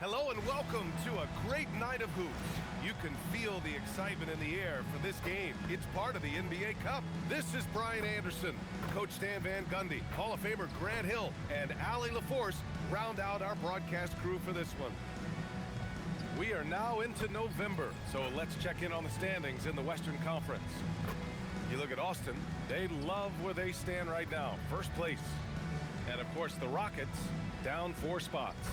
Hello and welcome to a great night of hoops. You can feel the excitement in the air for this game. It's part of the NBA Cup. This is Brian Anderson. Coach Stan Van Gundy, Hall of Famer Grant Hill, and Allie LaForce round out our broadcast crew for this one. We are now into November, so let's check in on the standings in the Western Conference. You look at Austin, they love where they stand right now, first place. And of course the Rockets down 4 spots.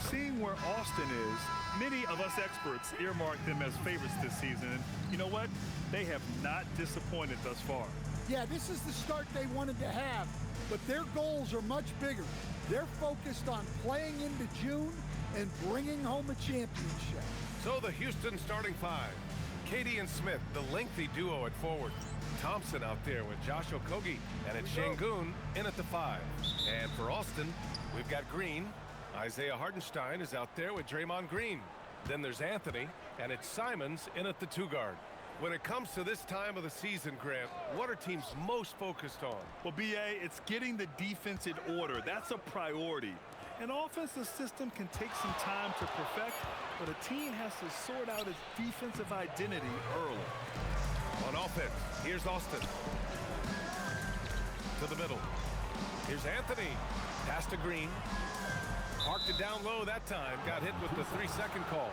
Seeing where Austin is, many of us experts earmark them as favorites this season. And you know what? They have not disappointed thus far. Yeah, this is the start they wanted to have, but their goals are much bigger. They're focused on playing into June and bringing home a championship. So the Houston starting 5. Katie and Smith, the lengthy duo at forward. Thompson out there with Josh Okogie, and it's Şengün in at the 5. And for Austin, we've got Green. Isaiah Hartenstein is out there with Draymond Green. Then there's Anthony, and it's Simons in at the 2 guard. When it comes to this time of the season, Grant, what are teams most focused on? Well, B.A., it's getting the defense in order. That's a priority. An offensive system can take some time to perfect, but a team has to sort out its defensive identity early. On offense, here's Austin. To the middle. Here's Anthony. Pass to Green. Parked it down low that time. Got hit with the 3-second call.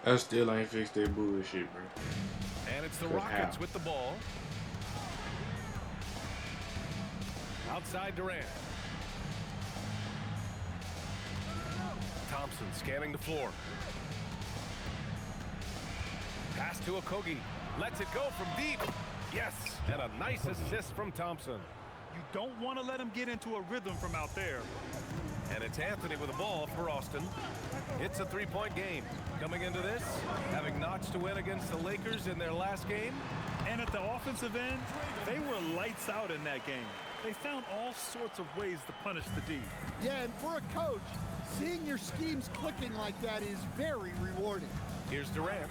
I still ain't fixed that bullshit, bro. And it's the Rockets with the ball. Outside Durant. Thompson scanning the floor. Pass to Okogie. Lets it go from deep. Yes, and a nice assist from Thompson. You don't want to let him get into a rhythm from out there. And it's Anthony with the ball for Austin. It's a 3-point game. Coming into this, having notched to win against the Lakers in their last game. And at the offensive end, they were lights out in that game. They found all sorts of ways to punish the D. Yeah, and for a coach, seeing your schemes clicking like that is very rewarding. Here's Durant,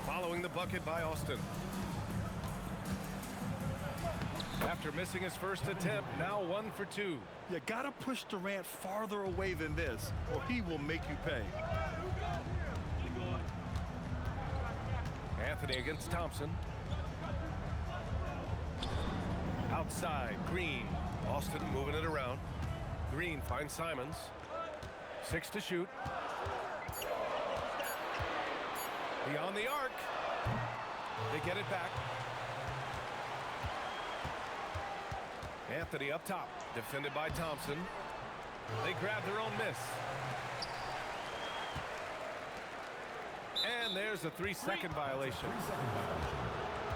following the bucket by Austin. After missing his first attempt, now 1 for 2. You gotta push Durant farther away than this, or he will make you pay. Anthony against Thompson. Outside, Green. Austin moving it around. Green finds Simons. 6 to shoot. Beyond the arc. They get it back. Anthony up top, defended by Thompson. They grab their own miss. And there's a 3-second violation.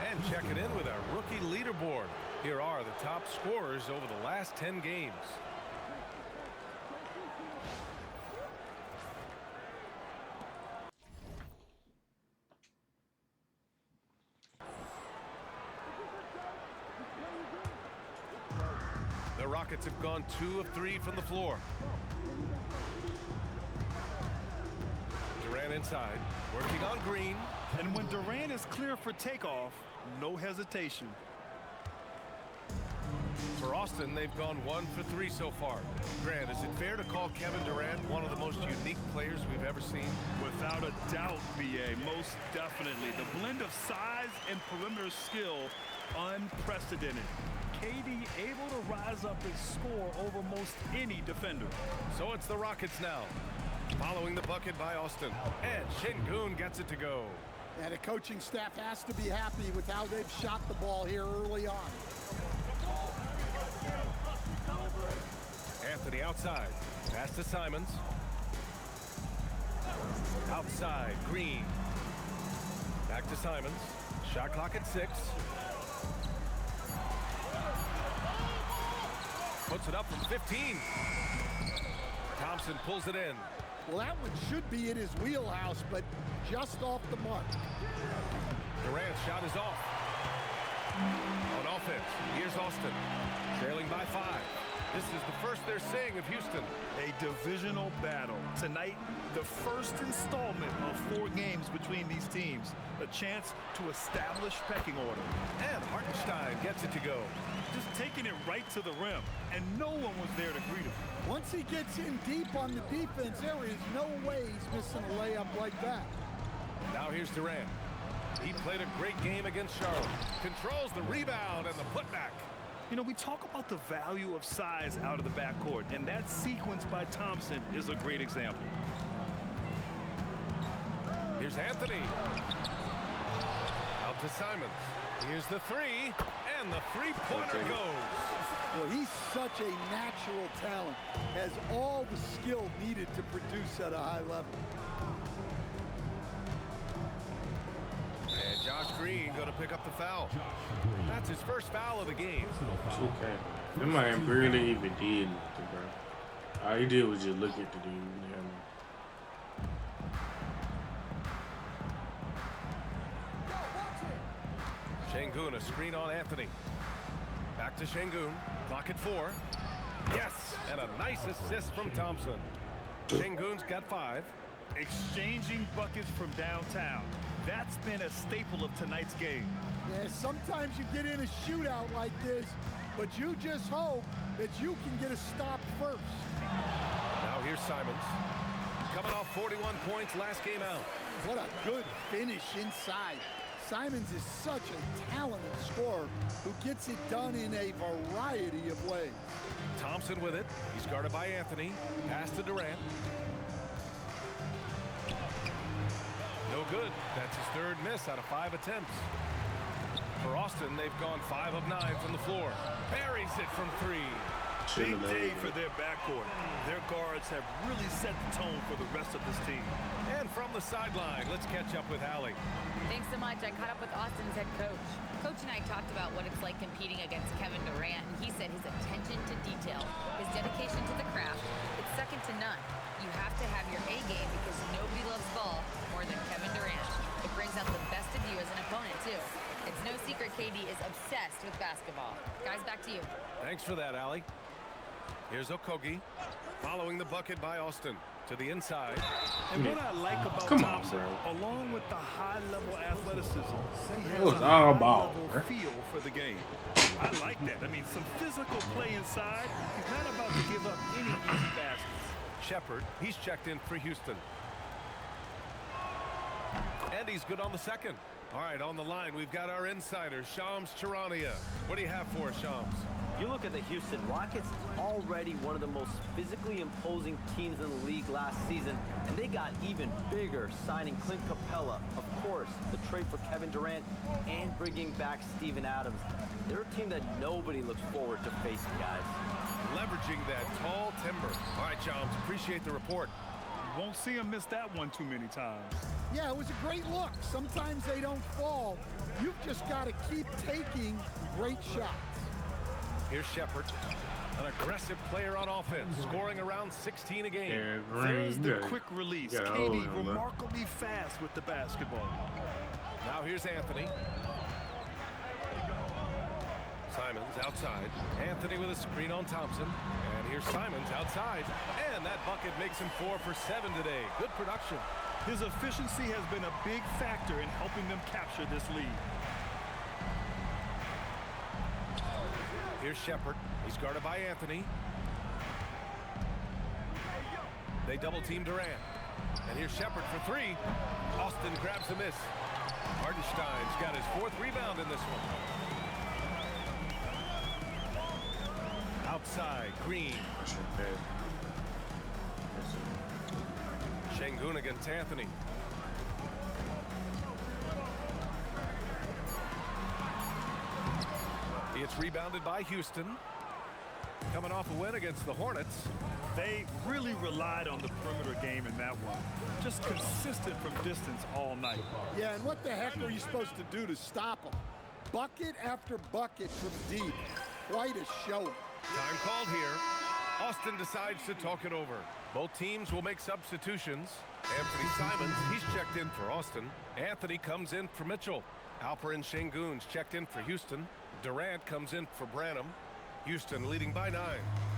And check it in with our rookie leaderboard. Here are the top scorers over the last 10 games. The Rockets have gone 2 of 3 from the floor. Durant inside, working on Green. And when Durant is clear for takeoff, no hesitation. For Austin, they've gone 1 for 3 so far. Grant, is it fair to call Kevin Durant one of the most unique players we've ever seen? Without a doubt, B.A., most definitely. The blend of size and perimeter skill, unprecedented. KD able to rise up and score over most any defender. So it's the Rockets now, following the bucket by Austin. And Şengün gets it to go. And the coaching staff has to be happy with how they've shot the ball here early on. Anthony outside. Pass to Simons. Outside, Green. Back to Simons. Shot clock at 6. Puts it up from 15. Thompson pulls it in. Well, that one should be in his wheelhouse, but just off the mark. Durant's shot is off. On offense, here's Austin, trailing by 5. This is the first they're seeing of Houston. A divisional battle. Tonight, the first installment of 4 games between these teams. A chance to establish pecking order. And Hartenstein gets it to go. Just taking it right to the rim, and no one was there to greet him. Once he gets in deep on the defense, there is no way he's missing a layup like that. Now here's Durant. He played a great game against Charlotte. Controls the rebound and the putback. You know, we talk about the value of size out of the backcourt, and that sequence by Thompson is a great example. Here's Anthony. Out to Simons. Here's the 3, and the three-pointer goes. Well, he's such a natural talent, has all the skill needed to produce at a high level. And Josh Green going to pick up the foul. That's his first foul of the game. It's okay. That man barely even did nothing, bro. All he did was just look at the dude. You know? Şengün, a screen on Anthony. Back to Şengün. Clock at 4. Yes, and a nice assist from Thompson. Şengün's got 5. Exchanging buckets from downtown. That's been a staple of tonight's game. Yeah, sometimes you get in a shootout like this, but you just hope that you can get a stop first. Now here's Simons. Coming off 41 points last game out. What a good finish inside. Simons is such a talented scorer who gets it done in a variety of ways. Thompson with it. He's guarded by Anthony. Pass to Durant. No good. That's his 3rd miss out of 5 attempts. For Austin, they've gone 5 of 9 from the floor. Buries it from 3. Big day for their backcourt. Their guards have really set the tone for the rest of this team. And from the sideline, let's catch up with Allie. Thanks so much. I caught up with Austin's head coach. Coach and I talked about what it's like competing against Kevin Durant, and he said his attention to detail, his dedication to the craft, it's second to none. You have to have your A game because nobody loves ball more than Kevin Durant. It brings out the best of you as an opponent, too. It's no secret KD is obsessed with basketball. Guys, back to you. Thanks for that, Allie. Here's Okogie, following the bucket by Austin to the inside. And what I like about Thompson, along with the high-level athleticism, he has a high-level feel for the game. I like that. I mean, some physical play inside. He's not about to give up any easy baskets. Shepherd, he's checked in for Houston. And he's good on the second. All right, on the line, we've got our insider, Shams Charania. What do you have for us, Shams? You look at the Houston Rockets, already one of the most physically imposing teams in the league last season, and they got even bigger, signing Clint Capella, of course, the trade for Kevin Durant, and bringing back Steven Adams. They're a team that nobody looks forward to facing, guys. Leveraging that tall timber. All right, Shams, appreciate the report. You won't see him miss that one too many times. Yeah, it was a great look. Sometimes they don't fall. You've just got to keep taking great shots. Here's Shepherd, an aggressive player on offense, scoring around 16 a game. Yeah, There's the Green, quick release. got KD remarkably fast with the basketball. Now here's Anthony. Simons outside. Anthony with a screen on Thompson. And here's Simons outside. And that bucket makes him 4 for 7 today. Good production. His efficiency has been a big factor in helping them capture this lead. Here's Shepherd. He's guarded by Anthony. They double-team Durant. And here's Shepherd for 3. Austin grabs the miss. Hartenstein's got his 4th rebound in this one. Outside, Green. Şengün against Anthony. It's rebounded by Houston. Coming off a win against the Hornets. They really relied on the perimeter game in that one. Just consistent from distance all night. Yeah, and what the heck are you supposed to do to stop them? Bucket after bucket from deep. Quite a showing. Time called here. Austin decides to talk it over. Both teams will make substitutions. Anthony Simons, he's checked in for Austin. Anthony comes in for Mitchell. Alperen Şengün's checked in for Houston. Durant comes in for Branham. Houston leading by 9.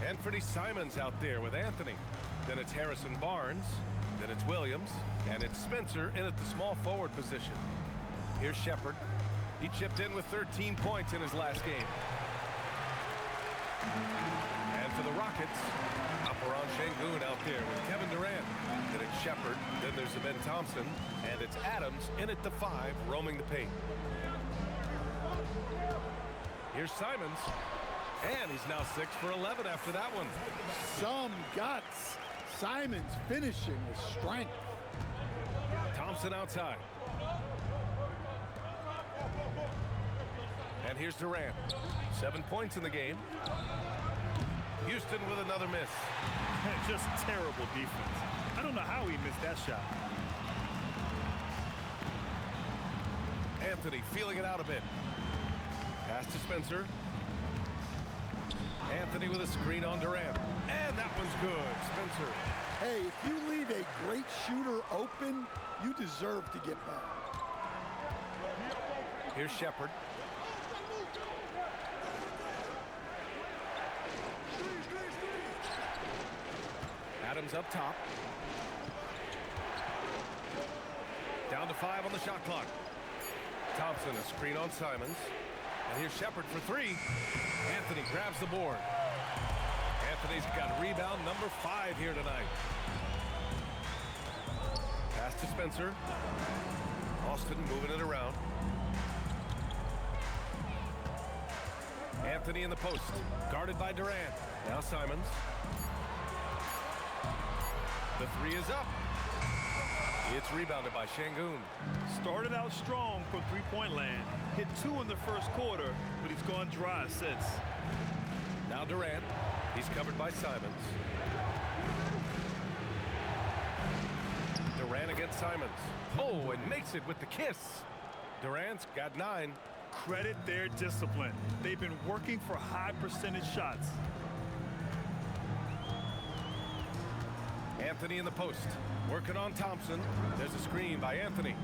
Anthony Simons out there with Anthony. Then it's Harrison Barnes. Then it's Williams. And it's Spencer in at the small forward position. Here's Shepherd. He chipped in with 13 points in his last game. And for the Rockets, Alperen Şengün out there with Kevin Durant. Then it's Shepherd. Then there's Ben Thompson. And it's Adams in at the 5, roaming the paint. Here's Simons. And he's now 6 for 11 after that one. Some guts. Simons finishing with strength. Thompson outside. And here's Durant. 7 points in the game. Houston with another miss. Just terrible defense. I don't know how he missed that shot. Anthony feeling it out a bit. Pass to Spencer. Anthony with a screen on Durant. And that one's good. Spencer. Hey, if you leave a great shooter open, you deserve to get back. Here's Shepherd. Adams up top. Down to 5 on the shot clock. Thompson, a screen on Simons. And here's Shepherd for 3. Anthony grabs the board. Anthony's got rebound number 5 here tonight. Pass to Spencer. Austin moving it around. Anthony in the post. Guarded by Durant. Now Simons. The 3 is up. It's rebounded by Şengün. Started out strong from three-point land. Hit 2 in the first quarter, but he's gone dry since. Now Durant. He's covered by Simons. Durant against Simons. Oh, and makes it with the kiss. Durant's got 9. Credit their discipline. They've been working for high percentage shots. Anthony in the post. Working on Thompson. There's a screen by Anthony.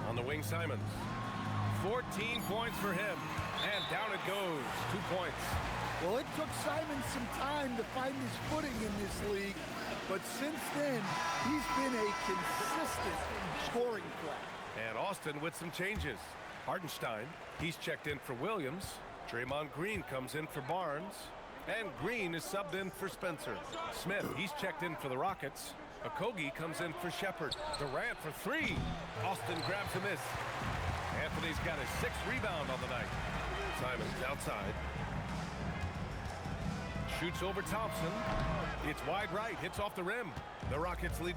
On the wing, Simons. 14 points for him. And down it goes. 2 points. Well, it took Simons some time to find his footing in this league, but since then, he's been a consistent scoring threat. And Austin with some changes. Hartenstein, he's checked in for Williams. Draymond Green comes in for Barnes. And Green is subbed in for Spencer. Smith, he's checked in for the Rockets. Okogie comes in for Shepherd. Durant for 3. Austin grabs a miss. Anthony's got his 6th rebound on the night. Simons outside. Shoots over Thompson. It's wide right. Hits off the rim. The Rockets lead.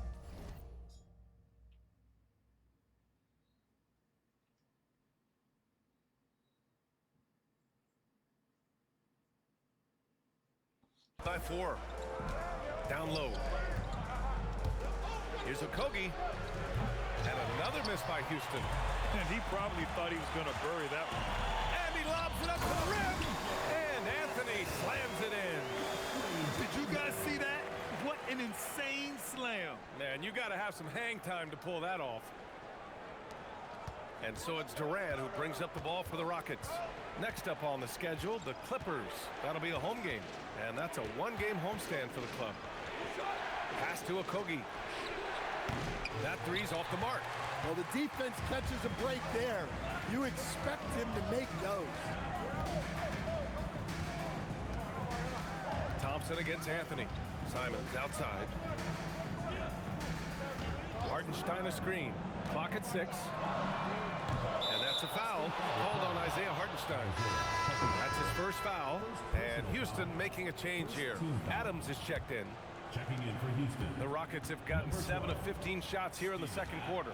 By 4. Down low. Here's Okogie. And another miss by Houston. And he probably thought he was going to bury that one. And he lobs it up to the rim. And Anthony slams it in. Did you guys see that? What an insane slam. Man, you got to have some hang time to pull that off. And so it's Durant who brings up the ball for the Rockets. Next up on the schedule, the Clippers. That'll be a home game. And that's a 1-game homestand for the club. Pass to Okogie. That 3's off the mark. Well, the defense catches a break there. You expect him to make those. Thompson against Anthony. Simons outside. Hartenstein a screen. Clock at 6. And that's a foul called on Isaiah Hartenstein. That's his first foul. And Houston making a change here. Adams is checked in. Checking in for Houston. The Rockets have gotten 7 of 15 shots here in the second quarter.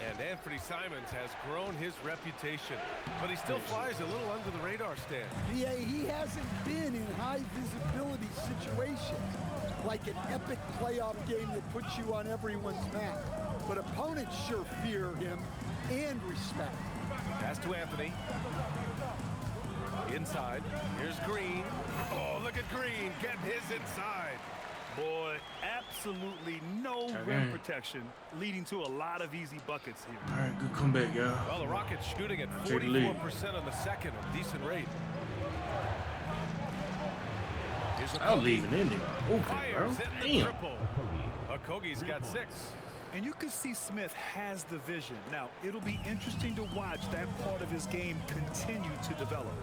And Anthony Simons has grown his reputation. But he still flies a little under the radar, Stan. Yeah, he hasn't been in high visibility situations, like an epic playoff game that puts you on everyone's map. But opponents sure fear him and respect. Pass to Anthony. Inside. Here's Green. Oh, look at Green getting his inside. Boy, absolutely no rim protection, leading to a lot of easy buckets here. All right, good comeback, y'all. Well, the Rockets shooting at Take the lead. 44% on the second, a decent rate. Here's I'll leave it in there. Open, bro. Fires in the Damn. triple. Okogie's got 6. And you can see Smith has the vision. Now, it'll be interesting to watch that part of his game continue to develop.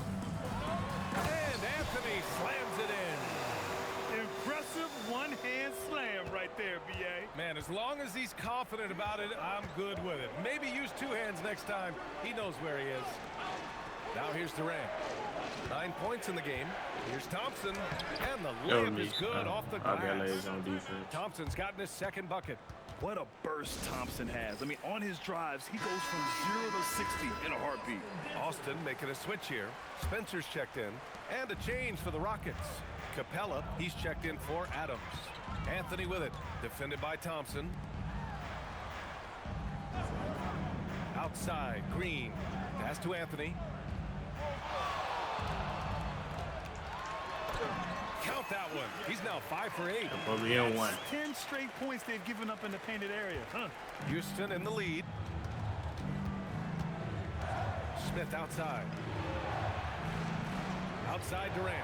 And Anthony slams it in. Impressive one-hand slam right there, B.A. Man, as long as he's confident about it, I'm good with it. Maybe use 2 hands next time. He knows where he is. Now here's Durant. 9 points in the game. Here's Thompson. And the layup is good off the glass. On defense. Thompson's gotten his second bucket. What a burst Thompson has. I mean, on his drives, he goes from 0 to 60 in a heartbeat. Austin making a switch here. Spencer's checked in. And a change for the Rockets. Capella, he's checked in for Adams. Anthony with it. Defended by Thompson. Outside, Green. Pass to Anthony. Count that one. He's now 5 for 8. But we don't want 10 straight points they've given up in the painted area. Houston in the lead. Smith outside. Outside Durant.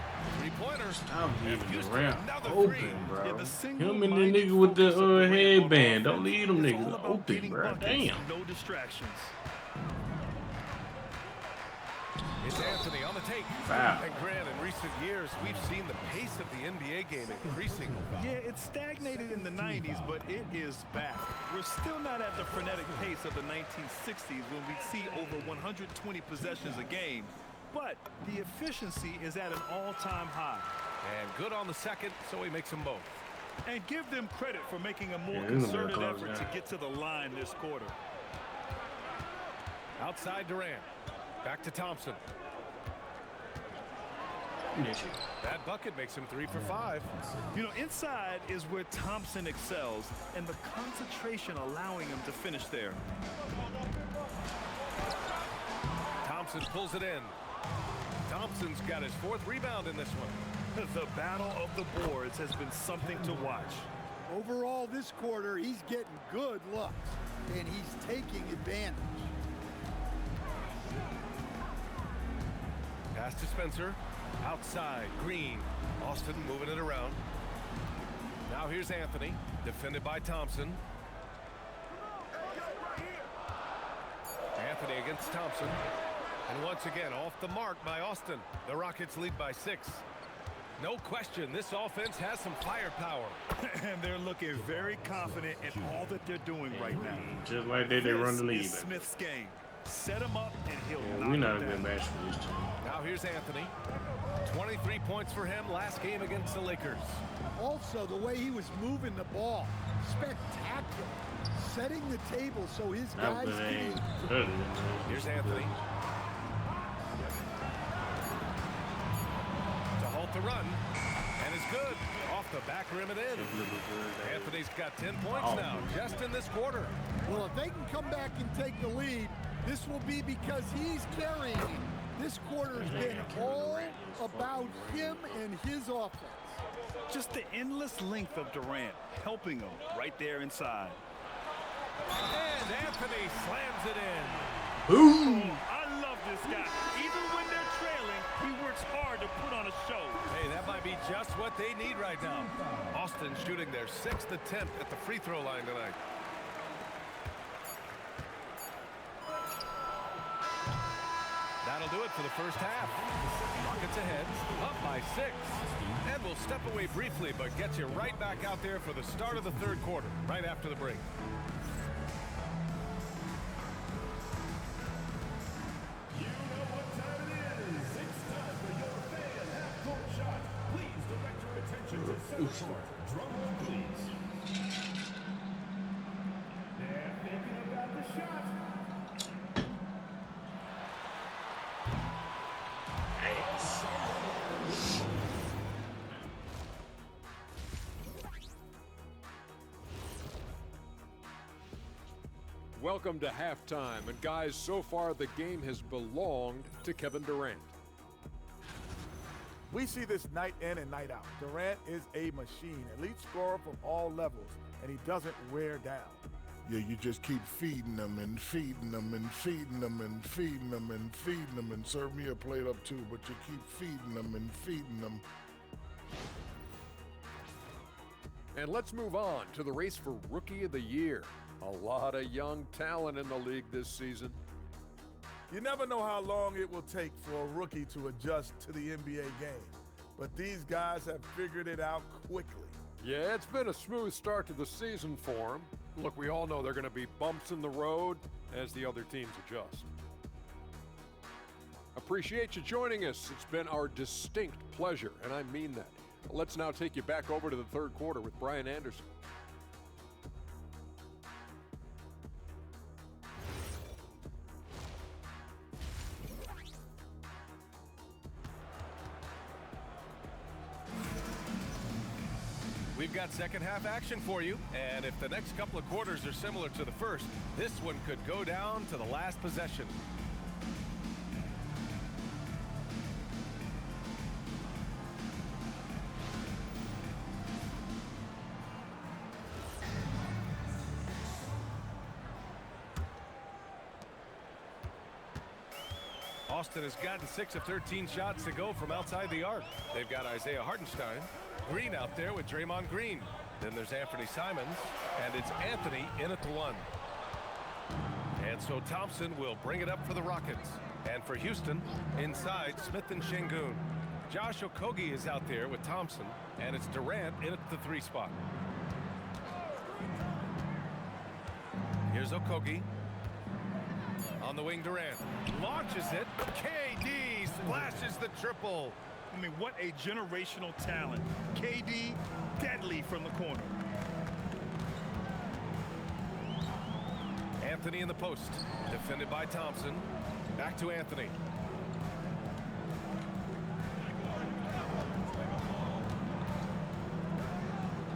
3-pointer. Stop leaving Houston, Durant another open, three. bro. Yeah, the Him and the single-minded nigga with the focus of Durant headband. on Don't leave them offense is all niggas about open, getting bro. buckets, Damn. no distractions. It's Anthony on the take. Foul. And Grant, in recent years, we've seen the pace of the NBA game increasing. Yeah, it stagnated in the 90s, but it is back. We're still not at the frenetic pace of the 1960s when we see over 120 possessions a game, but the efficiency is at an all-time high. And good on the second, so he makes them both. And give them credit for making a more Yeah, this is concerted close effort now. to get to the line this quarter. Outside Durant. Back to Thompson. That bucket makes him 3 for 5. You know, inside is where Thompson excels, and the concentration allowing him to finish there. Thompson pulls it in. Thompson's got his 4th rebound in this one. The battle of the boards has been something to watch. Overall, this quarter, he's getting good looks, and he's taking advantage. Pass to Spencer. Outside, Green. Austin moving it around. Now here's Anthony, defended by Thompson. Anthony against Thompson. And once again, off the mark by Austin. The Rockets lead by 6. No question, this offense has some firepower. And they're looking very confident in all that they're doing right now. Just like they run the league. This is Smith's game. Set him up and he'll knock We're him not a down. good match for this team. Now here's Anthony. 23 points for him last game against the Lakers. Also, the way he was moving the ball, spectacular. Setting the table so his That guys was can a eat. early. Here's Anthony. To halt the run. And it's good. Off the back rim and in. Anthony's got 10 points now, just in this quarter. Well, if they can come back and take the lead, this will be because he's carrying it. This quarter's been all about him and his offense. Just the endless length of Durant helping him right there inside. And Anthony slams it in. Boom! I love this guy. Even when they're trailing, he works hard to put on a show. Hey, that might be just what they need right now. Austin shooting their 6th attempt at the free throw line tonight. That'll do it for the first half. Rockets ahead, up by 6. And we'll step away briefly, but get you right back out there for the start of the 3rd quarter, right after the break. You know what time it is. It's time for your fan half-court shot. Please direct your attention to center court. Drum roll, please. They're thinking about the shot. Welcome to halftime, and guys, so far the game has belonged to Kevin Durant. We see this night in and night out. Durant is a machine, elite scorer from all levels, and he doesn't wear down. Yeah, you just keep feeding them and feeding them and feeding them and feeding them and feeding them and serve me a plate up too, but you keep feeding them and feeding them. And let's move on to the race for Rookie of the Year. A lot of young talent in the league this season. You never know how long it will take for a rookie to adjust to the NBA game, but these guys have figured it out quickly. Yeah, it's been a smooth start to the season for them. Look, we all know there are going to be bumps in the road as the other teams adjust. Appreciate you joining us. It's been our distinct pleasure, and I mean that. Let's now take you back over to the third quarter with Brian Anderson. We've got second half action for you, and if the next couple of quarters are similar to the first, this one could go down to the last possession. Austin has gotten 6 of 13 shots to go from outside the arc. They've got Isaiah Hartenstein. Green out there with Draymond Green. Then there's Anthony Simons, and it's Anthony in at the 1. And so Thompson will bring it up for the Rockets. And for Houston, inside Smith and Şengün. Josh Okogie is out there with Thompson, and it's Durant in at the 3 spot. Here's Okogie. On the wing, Durant launches it. KD splashes the triple. I mean, what a generational talent. KD, deadly from the corner. Anthony in the post, defended by Thompson. Back to Anthony.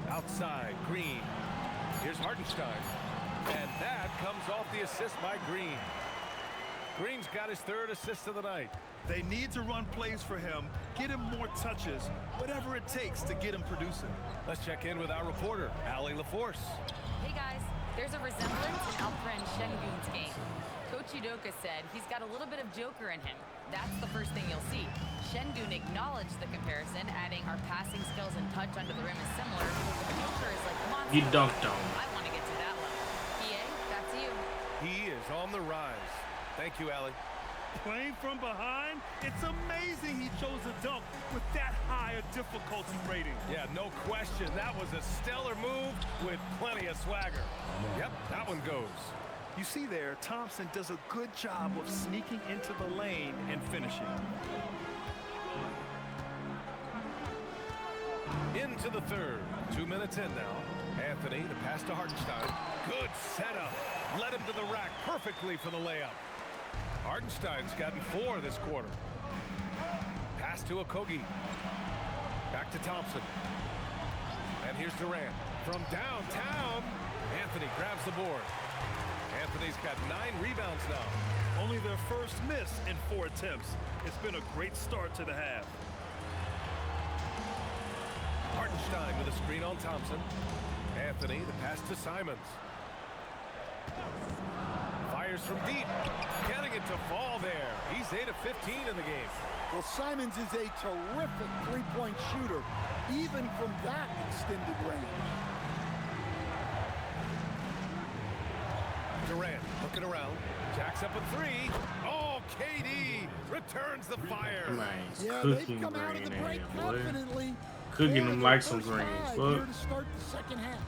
Outside, Green. Here's Hartenstein. And that comes off the assist by Green. Green's got his 3rd assist of the night. They need to run plays for him, get him more touches, whatever it takes to get him producing. Let's check in with our reporter, Allie LaForce. Hey guys, there's a resemblance in Alperen Şengün's game. Coach Udoka said he's got a little bit of Joker in him. That's the first thing you'll see. Şengün acknowledged the comparison, adding our passing skills and touch under the rim is similar. Joker is like, come on, He dunked on him. I want to get to that level. PA, that's you. He is on the rise. Thank you, Allie. Playing from behind, it's amazing he chose a dunk with that high a difficulty rating. Yeah, no question. That was a stellar move with plenty of swagger. Yep, that one goes. You see there, Thompson does a good job of sneaking into the lane and finishing. Into the 3rd. 2 minutes in now. Anthony, the pass to Hartenstein. Good setup. Led him to the rack perfectly for the layup. Hartenstein's gotten 4 this quarter. Pass to Okogie. Back to Thompson. And here's Durant. From downtown, Anthony grabs the board. Anthony's got 9 rebounds now. Only their first miss in 4 attempts. It's been a great start to the half. Hartenstein with a screen on Thompson. Anthony, the pass to Simons. Fires from deep. Getting it to fall there. He's 8 of 15 in the game. Well, Simons is a terrific three-point shooter, even from that extended range. Durant looking around. Jacks up a 3. Oh, KD returns the fire. Nice. Yeah, Cooking they've come out of the green break in there, boy. confidently. Cooking them like some greens. Here Fuck. to start the second half.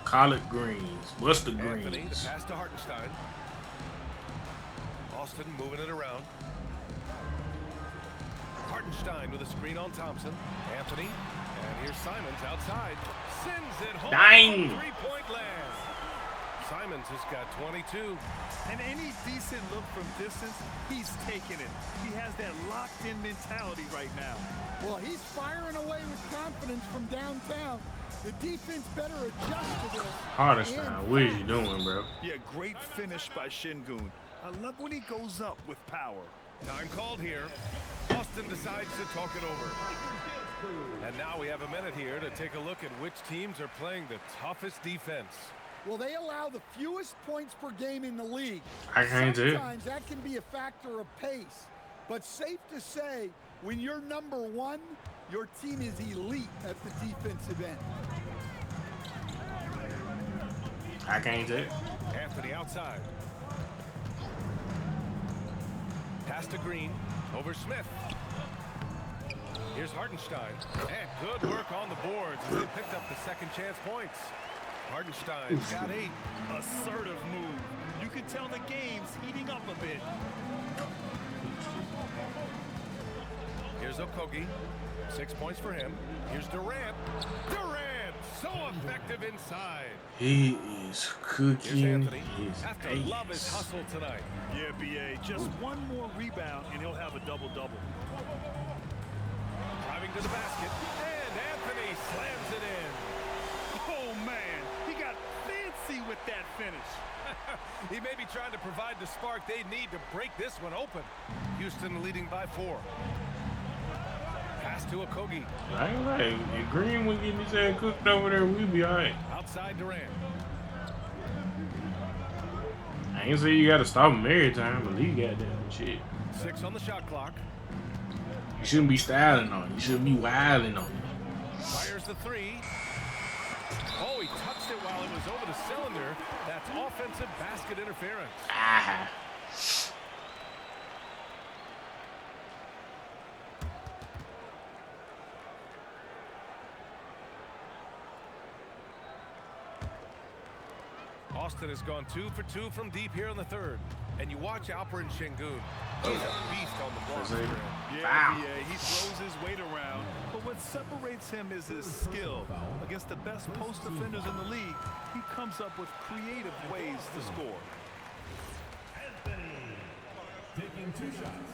Collard greens. What's the Anthony, the greens? pass to Hartenstein. Austin moving it around. Hartenstein with a screen on Thompson. Anthony. And here's Simons outside. Sends it home. Dang. 3-point land. Simons has got 22. And any decent look from distance, he's taking it. He has that locked-in mentality right now. Well, he's firing away with confidence from downtown. The defense better adjust to this. Hartenstein, what are you doing, bro? Yeah, great finish by Şengün. I love when he goes up with power. Time called here. Austin Austin decides to talk it over. And now we have a minute here to take a look at which teams are playing the toughest defense. Well, they allow the fewest points per game in the league. I can't do it. Sometimes that can be a factor of pace. But safe to say, when you're number one, your team is elite at the defensive end. I can't do it. Anthony outside. Pass to Green. Over Smith. Here's Hartenstein. And good work on the boards as they picked up the second chance points. Hartenstein got 8. Assertive move. You can tell the game's heating up a bit. Here's Okogie. 6 points for him. Here's Durant. Durant, so effective inside. He is Here's cooking Anthony. his Have to love his ace. hustle tonight. Yeah, BA, just one more rebound and he'll have a double-double. Driving to the basket. And Anthony slams it in. Oh, man, he got fancy with that finish. He may be trying to provide the spark they need to break this one open. Houston leading by 4. Pass to Okogie. I ain't like, if Green was getting his ass cooked over there, we'd be alright. Outside Durant. I ain't say you gotta stop him every time, but he got that shit. 6 on the shot clock. You shouldn't be styling on him. You shouldn't be wilding on him. Fires the 3. Oh, he touched it while it was over the cylinder. That's offensive basket interference. Ah. Austin has gone 2 for 2 from deep here in the third. And you watch Alperen Şengün. He's a beast on the block. Yeah, he throws his weight around, but what separates him is his skill. Against the best post defenders in the league, he comes up with creative ways to score. Anthony taking 2 shots.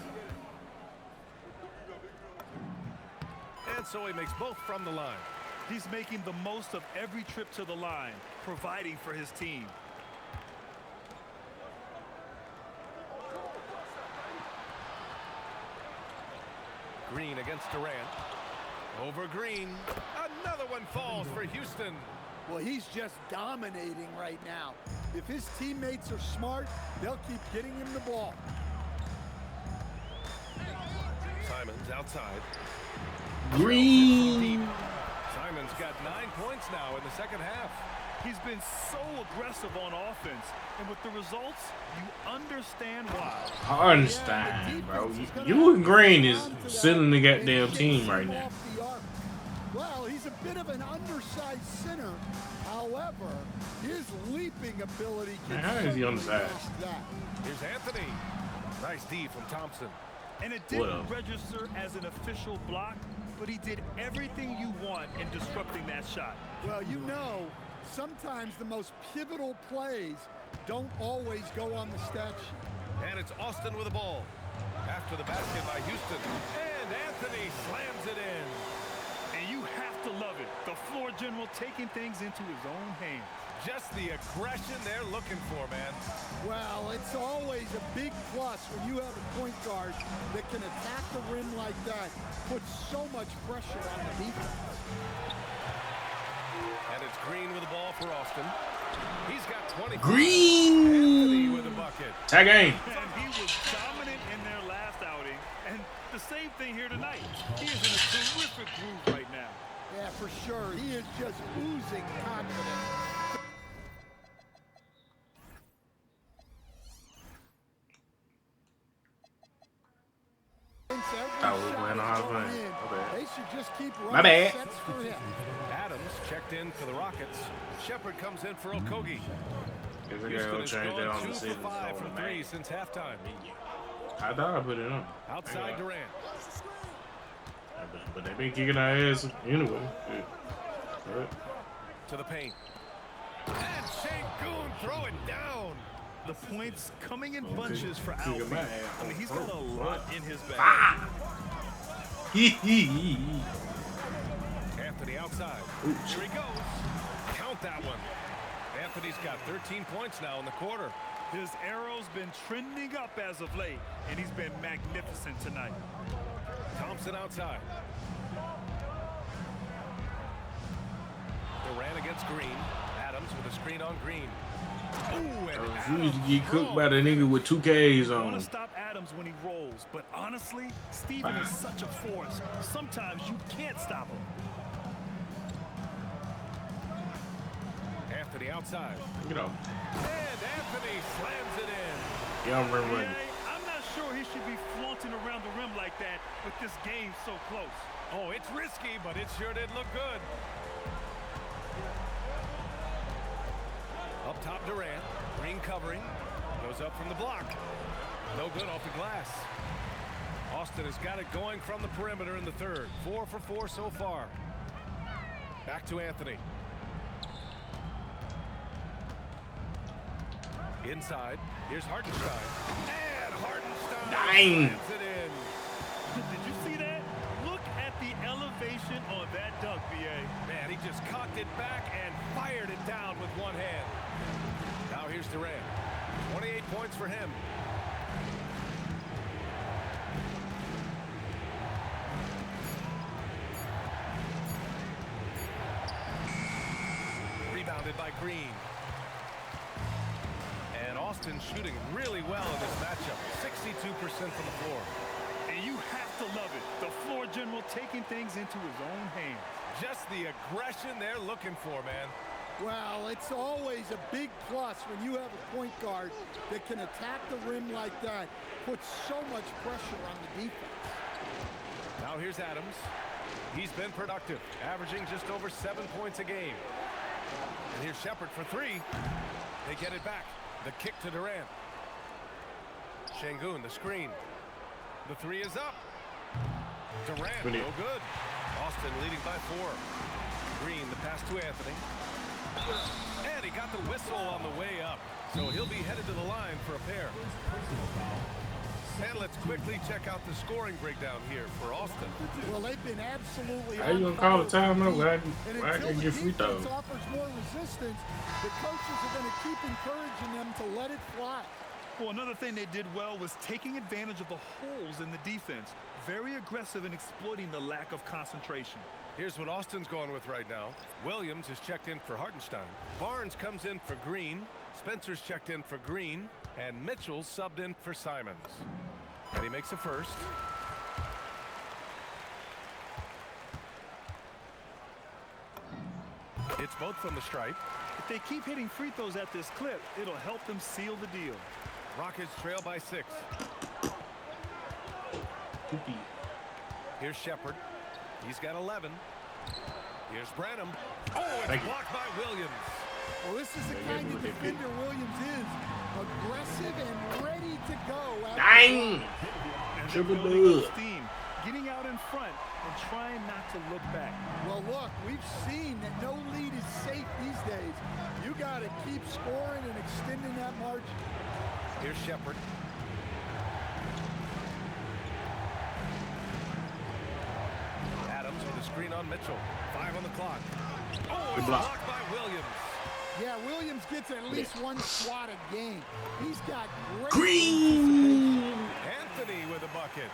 And so he makes both from the line. He's making the most of every trip to the line, providing for his team. Green against Durant. Over Green. Another one falls for Houston. Well, he's just dominating right now. If his teammates are smart, they'll keep getting him the ball. Simons outside. Green. Simons got 9 points now in the second half. He's been so aggressive on offense, and with the results, you understand why. Hartenstein, bro. You and Green is selling the goddamn team right now. Well, he's a bit of an undersized center. However, his leaping ability can Man, how is he on the side? that. Here's Anthony. Nice D from Thompson. And it didn't Well. register as an official block, but he did everything you want in disrupting that shot. Well, you know, sometimes the most pivotal plays don't always go on the stat sheet. And it's Austin with the ball. After the basket by Houston. And Anthony slams it in. And you have to love it. The floor general taking things into his own hands. Just the aggression they're looking for, man. Well, it's always a big plus when you have a point guard that can attack the rim like that, put so much pressure on the defense. And it's Green with the ball for Austin. He's got 20. Green. Anthony with a bucket. Tag game. And he was dominant in their last outing. And the same thing here tonight. He is in a terrific groove right now. Yeah, for sure. He is just oozing confidence. Thought we were playing on how to play. They should just keep running My bad. sets for him. Adams checked in for the Rockets. Shepard comes in for Okogie. Guess I Houston gotta has change that gone on 2 the for season. 5 from So, 3 man. since halftime. I thought I put it on. Outside Durant. But they been kicking our ass anyway. Shit. Right. To the paint. And Şengün throw it down. The points coming in Okay. bunches for Kicking Alfie. my ass. I mean, he's got a lot in his bag. Ah! Anthony outside. Oops. Here he goes. Count that one. Anthony's got 13 points now in the quarter. His arrow's been trending up as of late, and he's been magnificent tonight. Thompson outside. Durant against Green. Adams with a screen on Green. Ooh, and I refuse to get cooked by the nigga with 2 Ks I on want him. to stop Adams when he rolls, but honestly, Steven is such a force. Sometimes you can't stop him. Anthony outside. You know, And Anthony slams it in. y'all run Yeah, running. I'm not sure he should be flaunting around the rim like that with this game so close. Oh, it's risky, but it sure did look good. Up top, Durant. Green covering. Goes up from the block. No good off the glass. Austin has got it going from the perimeter in the third. 4 for 4 so far. Back to Anthony. Inside. Here's Hartenstein. And Hartenstein Dang. slams it in. Did you see that? Look at the elevation on that dunk, BA. Man, he just cocked it back and fired it down with one hand. Now here's Durant. 28 points for him. Rebounded by Green. And Austin shooting really well in this matchup. 62% from the floor. And you have to love it. The floor general taking things into his own hands. Just the aggression they're looking for, man. Well, it's always a big plus when you have a point guard that can attack the rim like that, puts so much pressure on the defense. Now here's Adams. He's been productive, averaging just over 7 points a game. And here's Shepherd for 3. They get it back. The kick to Durant. Şengün, the screen. The 3 is up. Durant, no good. Austin leading by 4. Green, the pass to Anthony. And he got the whistle on the way up. So he'll be headed to the line for a pair. And let's quickly check out the scoring breakdown here for Austin. Well, they've been absolutely How you gonna call a timeout? Why and I until can the get free defense throws? offers more resistance, the coaches are going to keep encouraging them to let it fly. Well, another thing they did well was taking advantage of the holes in the defense. Very aggressive in exploiting the lack of concentration. Here's what Austin's going with right now. Williams is checked in for Hartenstein. Barnes comes in for Green. Spencer's checked in for Green. And Mitchell's subbed in for Simons. And he makes a first. It's both from the stripe. If they keep hitting free throws at this clip, it'll help them seal the deal. Rockets trail by 6. Here's Shepherd. He's got 11. Here's Branham. Oh, it's blocked by Williams. Well, this is the kind of defender Williams is. Aggressive and ready to go. Dang! Triple dub. Steam, getting out in front and trying not to look back. Well, look, we've seen that no lead is safe these days. You got to keep scoring and extending that margin. Here's Shepherd. Adams with a screen on Mitchell. 5 on the clock. Oh, it's blocked by Williams. Yeah, Williams gets at least one swat a game. He's got great Green! Anthony with a bucket.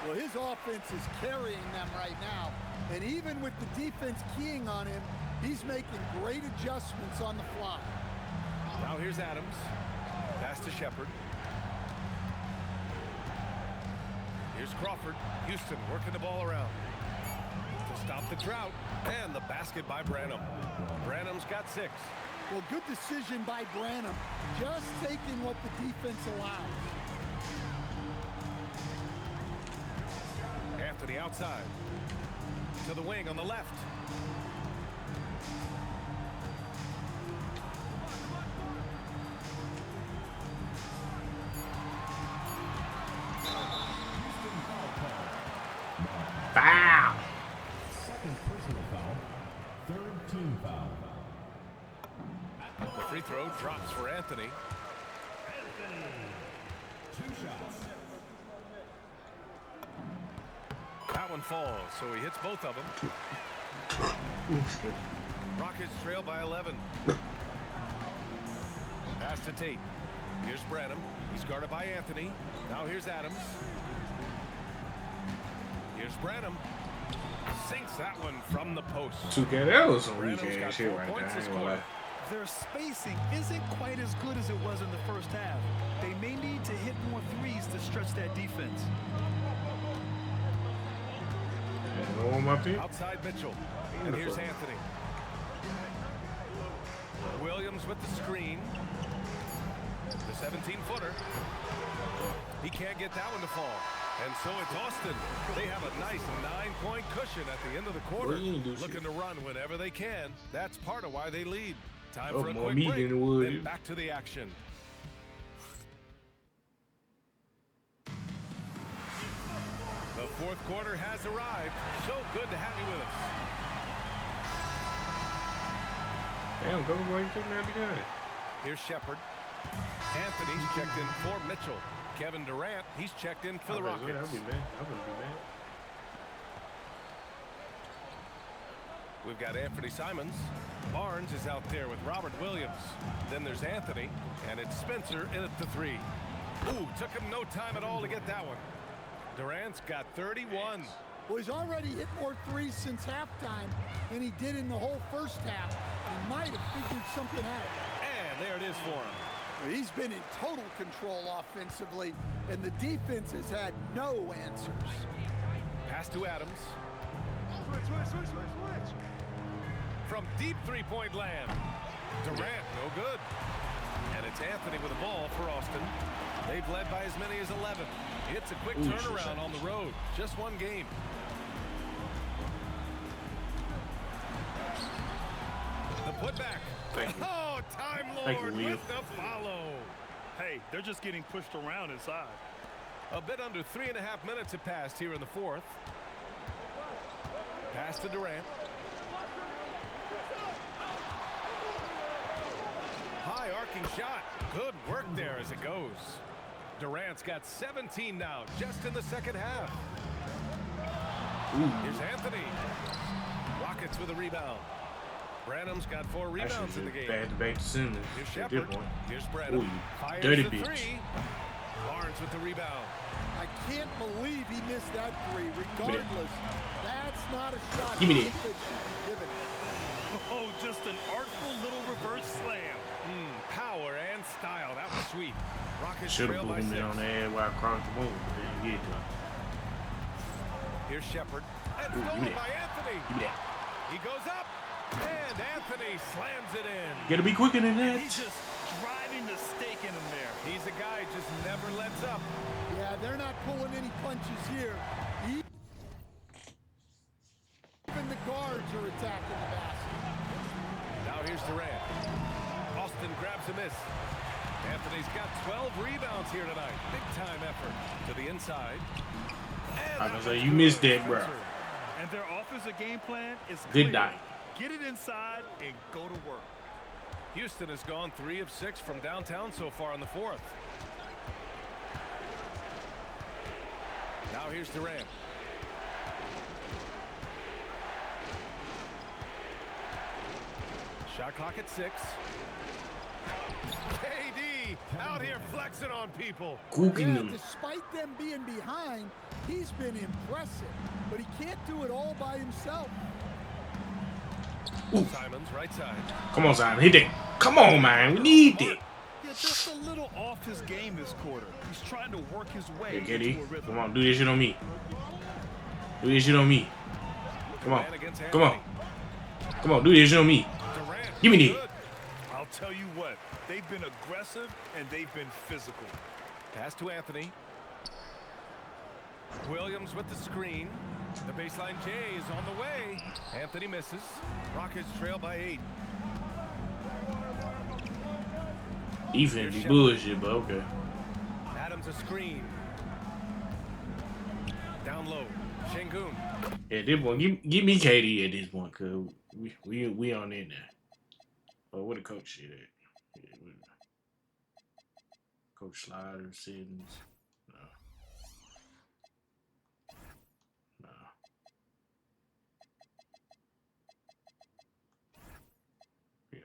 Well, his offense is carrying them right now. And even with the defense keying on him, he's making great adjustments on the fly. Now here's Adams. Pass to Shepherd. Here's Crawford. Houston working the ball around. To stop the drought. And the basket by Branham. Branham's got 6. Well, good decision by Branham. Just taking what the defense allows. Anthony outside. To the wing on the left. Foul! Second personal foul. Third team foul. The free throw drops for Anthony. 2 shots. That one falls, so he hits both of them. Rockets trail by 11. Pass to Tate. Here's Branham. He's guarded by Anthony. Now here's Adams. Here's Branham. Sinks that one from the post. 2K, that was some weak Branham's got ass shit 4 right there. points I this ain't gonna lie. quarter. Their spacing isn't quite as good as it was in the first half. They may need to hit more threes to stretch that defense. Know my pick? Outside Mitchell. And here's Anthony. Williams with the screen. The 17-footer. He can't get that one to fall. And so it's Austin. They have a nice 9-point cushion at the end of the quarter. Looking to run whenever they can. That's part of why they lead. Time for a more quick meat break, than it would. then back to the action. The fourth quarter has arrived. So good to have you with us. Damn, go away, take me out the gun. Here's Shepard. Anthony's checked in for Mitchell. Kevin Durant, he's checked in for the Rockets. I'll be mad. I wouldn't be mad. We've got Anthony Simons. Barnes is out there with Robert Williams. Then there's Anthony, and it's Spencer in at the 3. Ooh, took him no time at all to get that one. Durant's got 31. Well, he's already hit more threes since halftime than he did in the whole first half. He might have figured something out. And there it is for him. He's been in total control offensively, and the defense has had no answers. Pass to Adams. From deep three-point land. Durant, no good. And it's Anthony with the ball for Austin. They've led by as many as 11. It's a quick turnaround on the road. Just one game. The putback. Oh, Time Lord with the follow. Hey, they're just getting pushed around inside. A bit under 3.5 minutes have passed here in the fourth. Pass to Durant. High arcing shot. Good work there as it goes. Durant's got 17 now, just in the second half. Here's Anthony. Rockets with a rebound. Branham's got 4 rebounds in the game. Bad debate to Simmons. Here's Shepard. Here's Branham. Fires dirty the bitch. 3. Barnes with the rebound. I can't believe he missed that 3. Regardless, that's not a shot. Give me that. Given. Oh, just an artful little reverse slam. Power and style. That was sweet. Rockets Should trail have by put 6. him on the ass while I crossed the board, but didn't get to him. Here's Shepard. And Ooh, stolen give me that. by Anthony. Give me that. He goes up. And Anthony slams it in. Gotta be quicker than that. He's just driving the stake in him there. He's a guy just never lets up. Yeah, they're not pulling any punches here. Even the guards are attacking the basket. Now here's Durant. Austin grabs a miss. Anthony's got 12 rebounds here tonight. Big time effort to the inside. And I was gonna say, you missed that, bro. And their offensive game plan is Good clear. night. Get it inside and go to work. Houston has gone 3 of 6 from downtown so far in the fourth. Now here's Durant. Shot clock at 6. KD out here flexing on people. Cooking Yeah, them. despite them being behind, he's been impressive, but he can't do it all by himself. Simons right side. Come on, Simon. Hit that. Come on, man. We need that. Yeah, just a little off his game this quarter. He's trying to work his way Hey, into a KD. rhythm. Come on, do this shit on me. Do this shit on me. Come on. Come on. Come on, do this shit on me. Durant. Give me Good. that. I'll tell you what, they've been aggressive and they've been physical. Pass to Anthony. Williams with the screen. The baseline J is on the way. Anthony misses. Rockets trail by 8. Defense be bullshit, but okay. Adams a screen. Down low. Şengün. At this point, give me KD at this point, cause we on it now. Oh, what a coach shit at? Yeah, Coach Slider, Simmons. No. No. Yeah.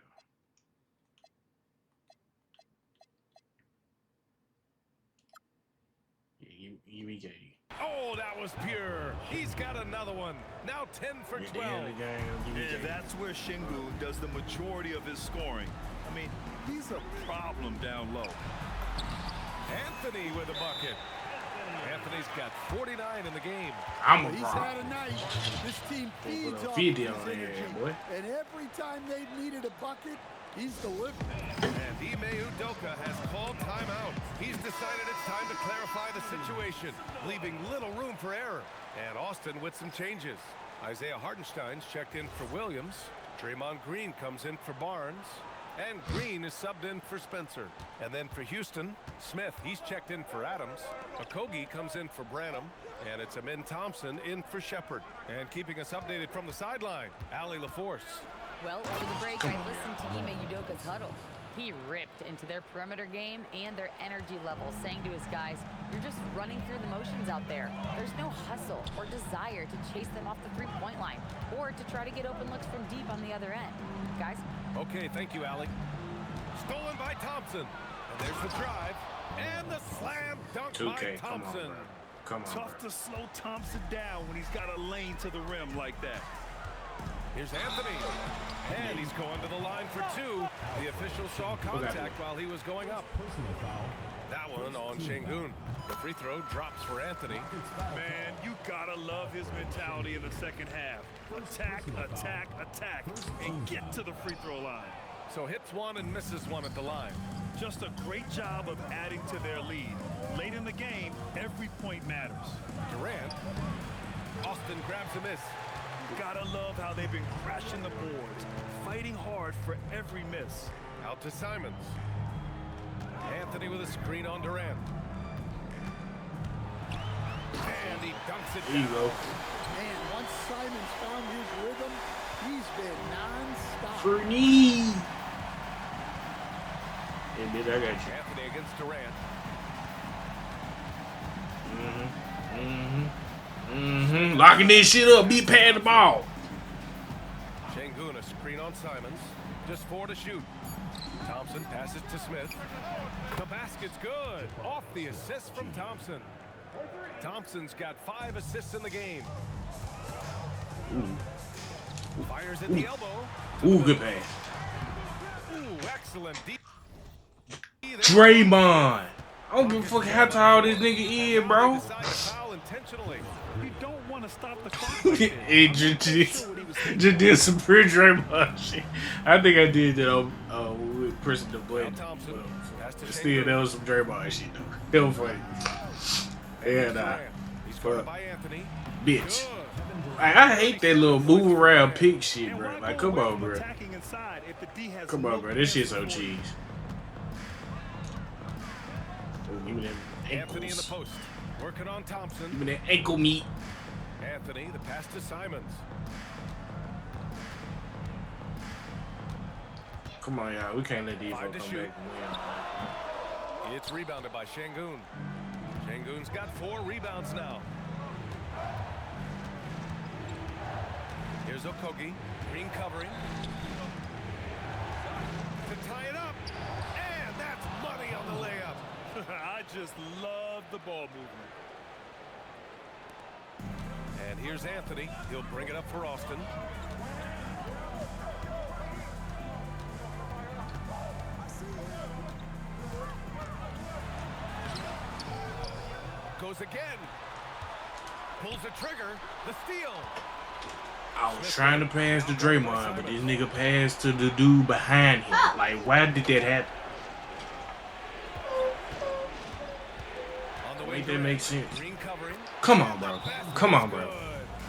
Yeah, give me KD. Oh, that was pure. He's got another one. Now 10 for 12. Yeah, that's where Şengün does the majority of his scoring. I mean, he's a problem down low. Anthony with a bucket. Anthony's got 49 in the game. He's had a night. This team feeds off his energy. And every time they've needed a bucket, he's delivered. And Ime Udoka has called timeout. He's decided it's time to clarify the situation, leaving little room for error. And Austin with some changes. Isaiah Hartenstein's checked in for Williams. Draymond Green comes in for Barnes. And Green is subbed in for Spencer. And then for Houston, Smith, he's checked in for Adams. Okogie comes in for Branham. And it's Amin Thompson in for Shepard. And keeping us updated from the sideline, Allie LaForce. Well, over the break, I listened to Ime Udoka's huddle. He ripped into their perimeter game and their energy level, saying to his guys, you're just running through the motions out there. There's no hustle or desire to chase them off the three-point line or to try to get open looks from deep on the other end. Guys? Okay, thank you, Allie. Stolen by Thompson. And there's the drive. And the slam dunk by Thompson. Come on, Tough to slow Thompson down when he's got a lane to the rim like that. Here's Anthony. And he's going to the line for two. The official saw contact while he was going up. That one on Şengün. The free throw drops for Anthony. Man, you gotta love his mentality in the second half. Attack, attack, attack, and get to the free throw line. So hits one and misses one at the line. Just a great job of adding to their lead. Late in the game, every point matters. Durant. Austin grabs a miss. Gotta love how they've been crashing the boards, fighting hard for every miss. Out to Simons. Anthony with a screen on Durant. And he dunks it down. There you go. Man, once Simons found his rhythm, he's been non-stop. Fernie. Hey, bitch, I got you. Anthony against Durant. Locking this shit up. Be paying the ball. Şengün, a screen on Simons. Just 4 to shoot. Thompson passes to Smith. The basket's good. Off the assist from Thompson. Thompson's got 5 assists in the game. Fires at the elbow. Ooh, good pass. Ooh, excellent. Draymond. I don't give a fuck how tall this nigga is, bro. You don't want to stop the clock like that. He just did some pure Draymond shit. I think I did that with Princeton the Blade. Still, that was some Draymond shit, though. That was funny. Yeah, bitch. I hate that little move around pick shit, bro. Like, come on, bro. Come on, bro. This shit's so cheese. Oh, give me them Anthony in the ankles. post. Working on Thompson. Give me that ankle meat. Anthony, the pass to Simons. Come on, y'all. We can't let these 5 folks to come shoot. back and win. It's rebounded by Şengün. Şengün's got 4 rebounds now. Here's Okogie. Green covering. To tie it up. And that's money on the layup. I just love the ball movement. And here's Anthony. He'll bring it up for Austin. Goes again. Pulls the trigger. The steal. I was trying to pass to Draymond, but this nigga passed to the dude behind him. Like, why did that happen? Make that make sense. Come on, bro. Come on, bro.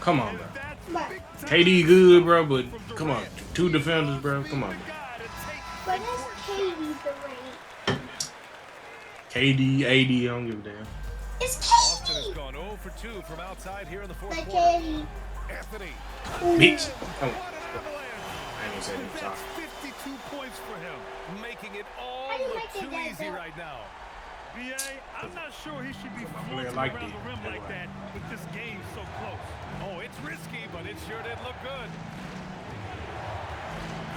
Come on, bro. KD good, bro, but come on. 2 defenders, bro. Come on, bro. What is KD, KD the ring? AD, I don't give a damn. It's Austin has KD! gone 0 for 2 from outside here in the fourth Like quarter. KD. Anthony. Bitch. Come on. I ain't gonna say that. Sorry. That's 52 points for him. Making it all How do you look make it too that easy good? right now. BA, I'm not sure he should be really floating like around it. the rim like that with this game so close. Oh, it's risky, but it sure did look good.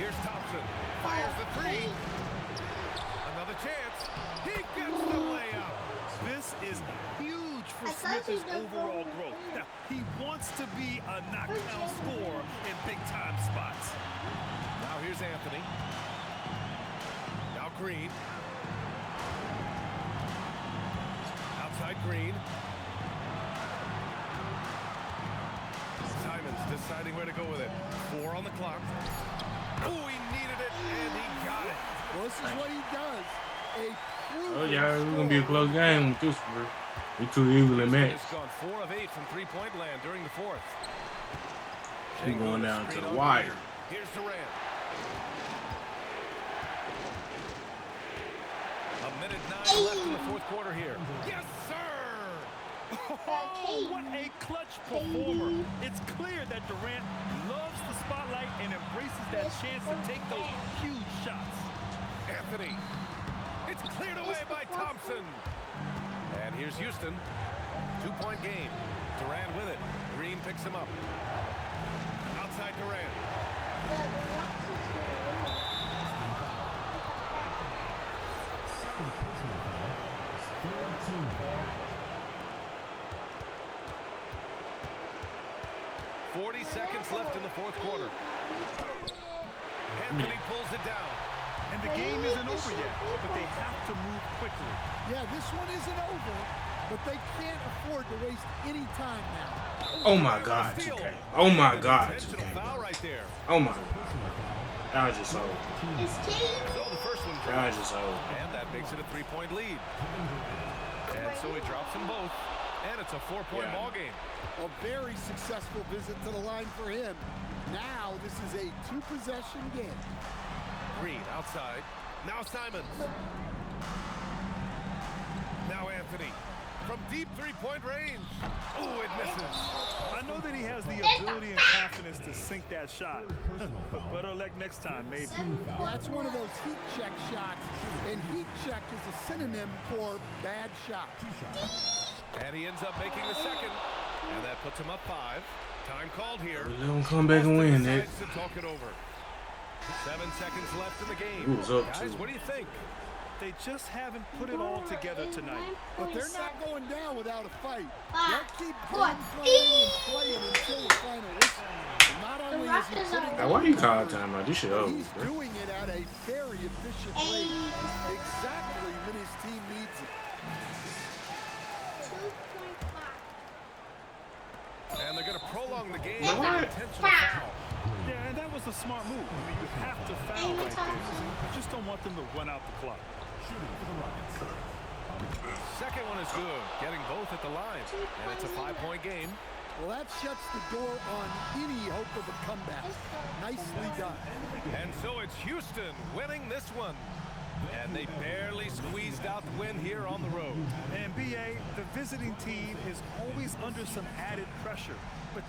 Here's Thompson. Fires the 3. Another chance. He gets the layup. This is huge for I thought Smith's you did overall go- growth. Now, he wants to be a knockdown scorer in big-time spots. Now here's Anthony. Now Green. Outside Green. Simons deciding where to go with it. 4 on the clock. Oh, he needed it, and he got it. Well, this is what he does. Oh, yeah, it's going to be a close game with this one. We too evenly matched. He's gone 4 of 8 from three-point land during the fourth. He's going down to the wire. Here's Durant. A minute 9 left in the fourth quarter here. Yes, sir! Oh, what a clutch performer. It's clear that Durant loves the spotlight and embraces that chance to take those huge shots. Anthony. It's cleared away by Thompson. And here's Houston. 2-point game. Durant with it. Green picks him up. Outside Durant. 40 seconds left in the fourth quarter. Anthony pulls it down. And the game isn't over yet, but they have to move quickly. Yeah, this one isn't over, but they can't afford to waste any time now. Oh my God, 2K. Oh my God, Intentional 2K. foul right there. Oh my God. That was just old. It's KD. So the first one That was drops. just old. And that makes it a 3-point lead. And so he drops them both. And it's a 4-point ball game. A very successful visit to the line for him. Now this is a 2-possession game. Green outside. Now Simons. Now Anthony. From deep 3-point range. Oh, it misses. I know that he has the ability and confidence to sink that shot. Better luck next time, maybe. That's one of those heat check shots. And heat check is a synonym for bad shot. And he ends up making the second. And that puts him up 5. Time called here. Let him come back and win, Nick. Decides to talk it over. 7 seconons left in the game. He was up, Guys, too. what do you think? They just haven't put it all together tonight. But they're not going down without a fight. 5, They'll keep 4, playing until the final whistle. And not only is he putting Now, why you call time out? This shit over, he's bro. doing it at a very efficient rate. Exactly when his team needs it. 2.5. And they're going to prolong the game What? with an intentional foul. Yeah, and that was a smart move. I mean, you have to foul right there. You just don't want them to run out the clock. Second one is good, getting both at the line. And it's a 5-point game. Well, that shuts the door on any hope of a comeback. Nicely done. And so it's Houston winning this one. And they barely squeezed out the win here on the road. And BA, the visiting team is always under some added pressure. But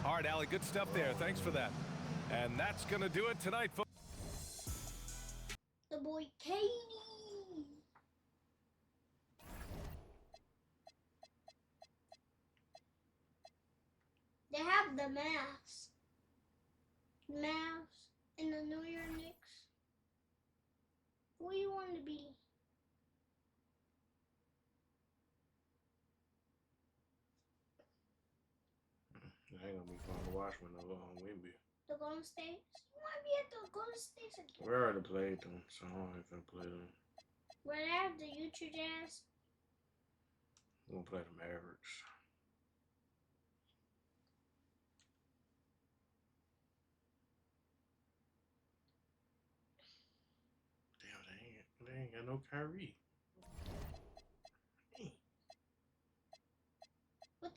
All right, Allie, good stuff there. Thanks for that. And that's going to do it tonight, folks. The boy KD. They have the Mavs. Mavs and the New York Knicks. Who do you want to be? It ain't gonna be fun to watch when they're on Wemby. The Golden State? You want to be at the Golden State again? We already played them, so I ain't gonna play them. Where they have the Utah Jazz? We're gonna play the Mavericks. Damn, they ain't got no Kyrie. Hey. What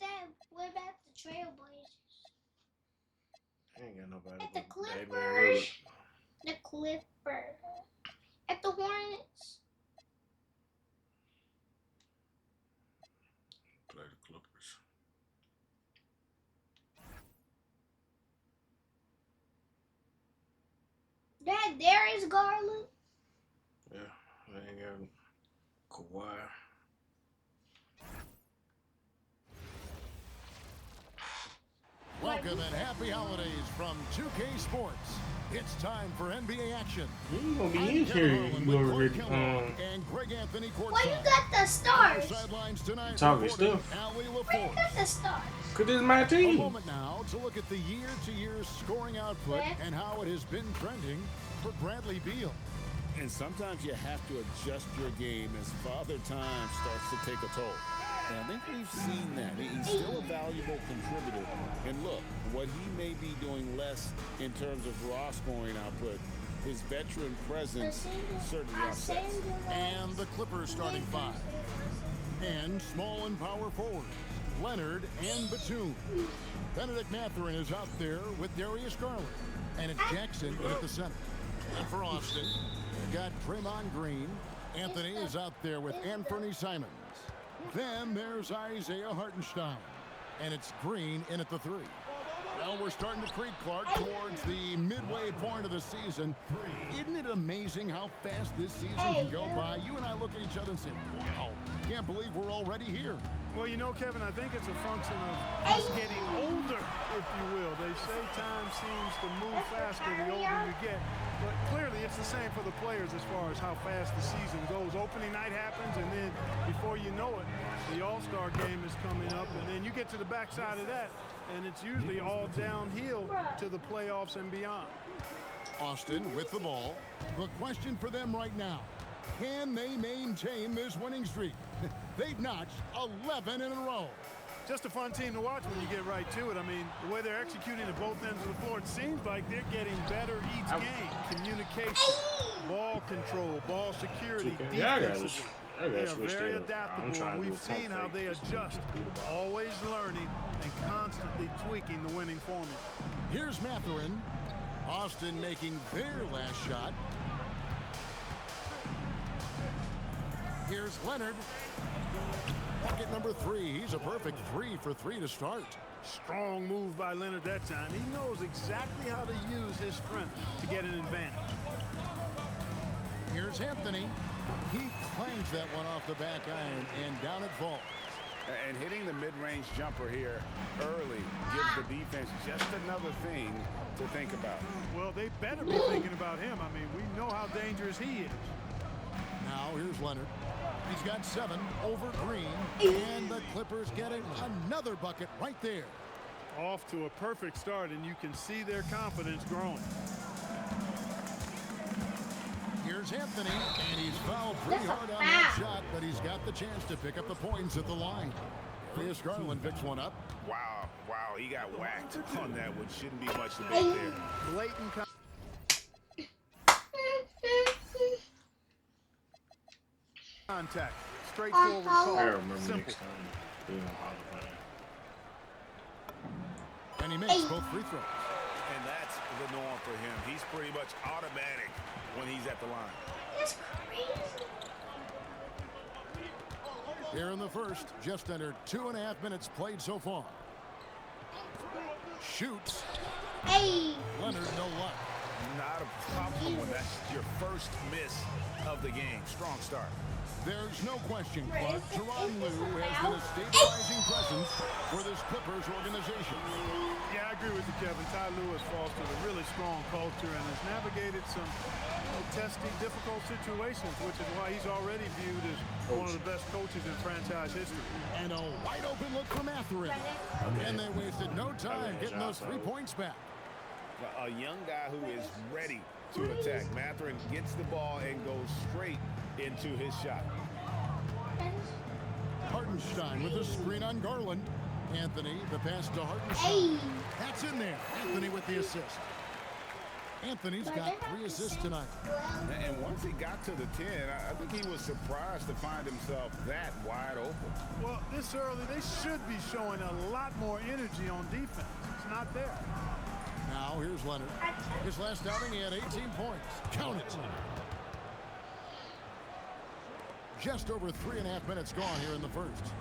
about the Trailblazers? They ain't got nobody. At the but Damian Clippers. Lillard. The Clippers. At the Hornets. Play the Clippers. Dad, there is Garland. Yeah, they ain't got Kawhi. Welcome and happy holidays from 2K Sports. It's time for NBA action. You gonna be in here? You gonna read and Greg Anthony Why you courtside. got the stars? Sidelines tonight. Talking stuff. Allie Why you LaForce. got the stars? Cause this is my A team. moment now to look at the year-to-year scoring output Yeah. and how it has been trending for Bradley Beal. And sometimes you have to adjust your game as Father Time starts to take a toll. And I think we've seen that. He's still a valuable contributor. And look, what he may be doing less in terms of raw scoring output, his veteran presence certainly offsets. And the Clippers starting five. And small and power forwards, Leonard and Batum. Benedict Mathurin is out there with Darius Garland. And it's Jackson at the center. And for Austin, we've got Draymond Green. Anthony is out there with Anthony Simons. Then there's Isaiah Hartenstein. And it's Green in at the three. Well, we're starting to creep, Clark, towards the midway point of the season. Isn't it amazing how fast this season can go by? You and I look at each other and say, wow, can't believe we're already here. Well, you know, Kevin, I think it's a function of us getting older, if you will. They say time seems to move faster the older you get. But clearly, it's the same for the players as far as how fast the season goes. Opening night happens, and then before you know it, the All-Star game is coming up. And then you get to the backside of that, and it's usually all downhill to the playoffs and beyond. Austin with the ball. The question for them right now, can they maintain this winning streak? They've notched 11 in a row. Just a fun team to watch when you get right to it. I mean, the way they're executing at both ends of the floor, it seems like they're getting better each game. Communication, ball control, ball security, defensively. They are very adaptable, and we've seen how they adjust, always learning and constantly tweaking the winning formula. Here's Mathurin. Austin making their last shot. Here's Leonard. Bucket number three. He's a perfect 3 for 3 to start. Strong move by Leonard that time. He knows exactly how to use his strength to get an advantage. Here's Anthony. He clangs that one off the back iron, and down it falls. And hitting the mid-range jumper here early gives the defense just another thing to think about. Well, they better be thinking about him. I mean, we know how dangerous he is. Now here's Leonard. He's got 7 over Green, and the Clippers getting another bucket right there. Off to a perfect start, and you can see their confidence growing. Here's Anthony, and he's fouled pretty hard on that shot, but he's got the chance to pick up the points at the line. Darius Garland picks one up. Wow, he got whacked on that one. Shouldn't be much debate there. Blatant contact. Straightforward call. I remember next time being on Holiday. And he makes both free throws. And that's the norm for him. He's pretty much automatic when he's at the line. That's crazy. Here in the first, just under 2.5 minutes played so far. Shoots. Hey. Leonard, no luck. Not a problem when that's your first miss of the game. Strong start. There's no question, Clark. Tyronn Lue has been a stabilizing presence for this Clippers organization. Yeah, I agree with you, Kevin. Ty Lue has fostered a really strong culture and has navigated some testy, difficult situations, which is why he's already viewed as one of the best coaches in franchise history. And a wide open look from Mathurin. And they wasted no time getting those 3 points back. A young guy who is ready to attack. Mathurin gets the ball and goes straight into his shot. Hartenstein with a screen on Garland. Anthony, the pass to Hartenstein. Hey. That's in there. Anthony with the assist. Anthony's got 3 assists tonight. And once he got to the 10, I think he was surprised to find himself that wide open. Well, this early, they should be showing a lot more energy on defense. It's not there. Now here's Leonard. His last outing, he had 18 points. Count it. Just over 3.5 minutes gone here in the first.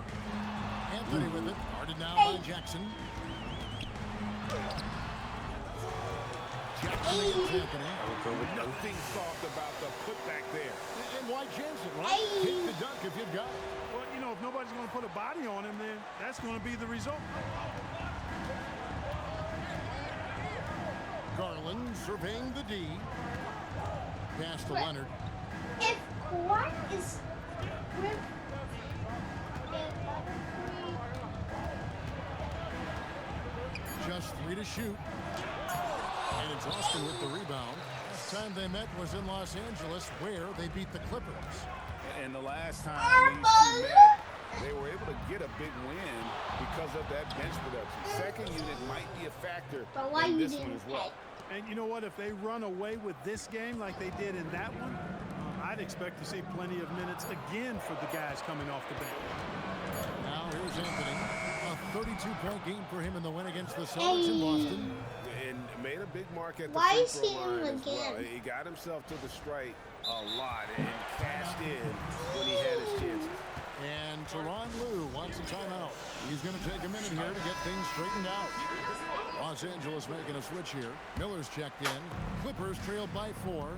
Anthony with it. Guarded now by Jackson. Jackson against Anthony. Nothing soft about the putback there. And why chance it, right? Take the dunk if you've got it. Well, you know, if nobody's going to put a body on him, then that's going to be the result. Garland surveying the D. Pass to Leonard. If one is with Just 3 to shoot. And it's Austin with the rebound. Last time they met was in Los Angeles, where they beat the Clippers. And the last time these two met, they were able to get a big win because of that bench production. Second unit might be a factor in this one as well. And you know what? If they run away with this game like they did in that one, I'd expect to see plenty of minutes again for the guys coming off the bench. Now here's Anthony. A 32-point game for him in the win against the Celtics in Boston. And made a big mark at the Why free is throw he line in as well. again? He got himself to the strike a lot and cashed in when he had his chances. And Tyronn Lue wants a timeout. He's going to take a minute here to get things straightened out. Los Angeles making a switch here. Miller's checked in. Clippers trailed by 4.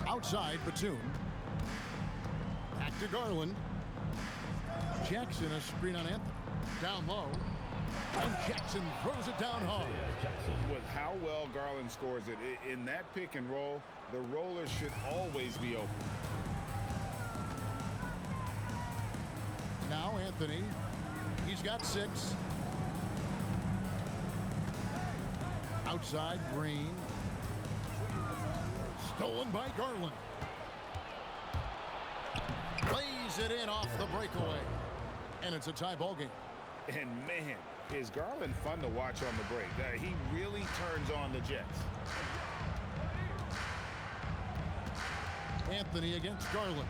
Outside, Batum. Back to Garland. Jackson, a screen on Anthony. Down low. And Jackson throws it down hard. With how well Garland scores it, in that pick and roll, the roller should always be open. Now Anthony. He's got 6. Outside, Green. Stolen by Garland. Lays it in off the breakaway. And it's a tie ball game. And man, is Garland fun to watch on the break. He really turns on the Jets. Anthony against Garland.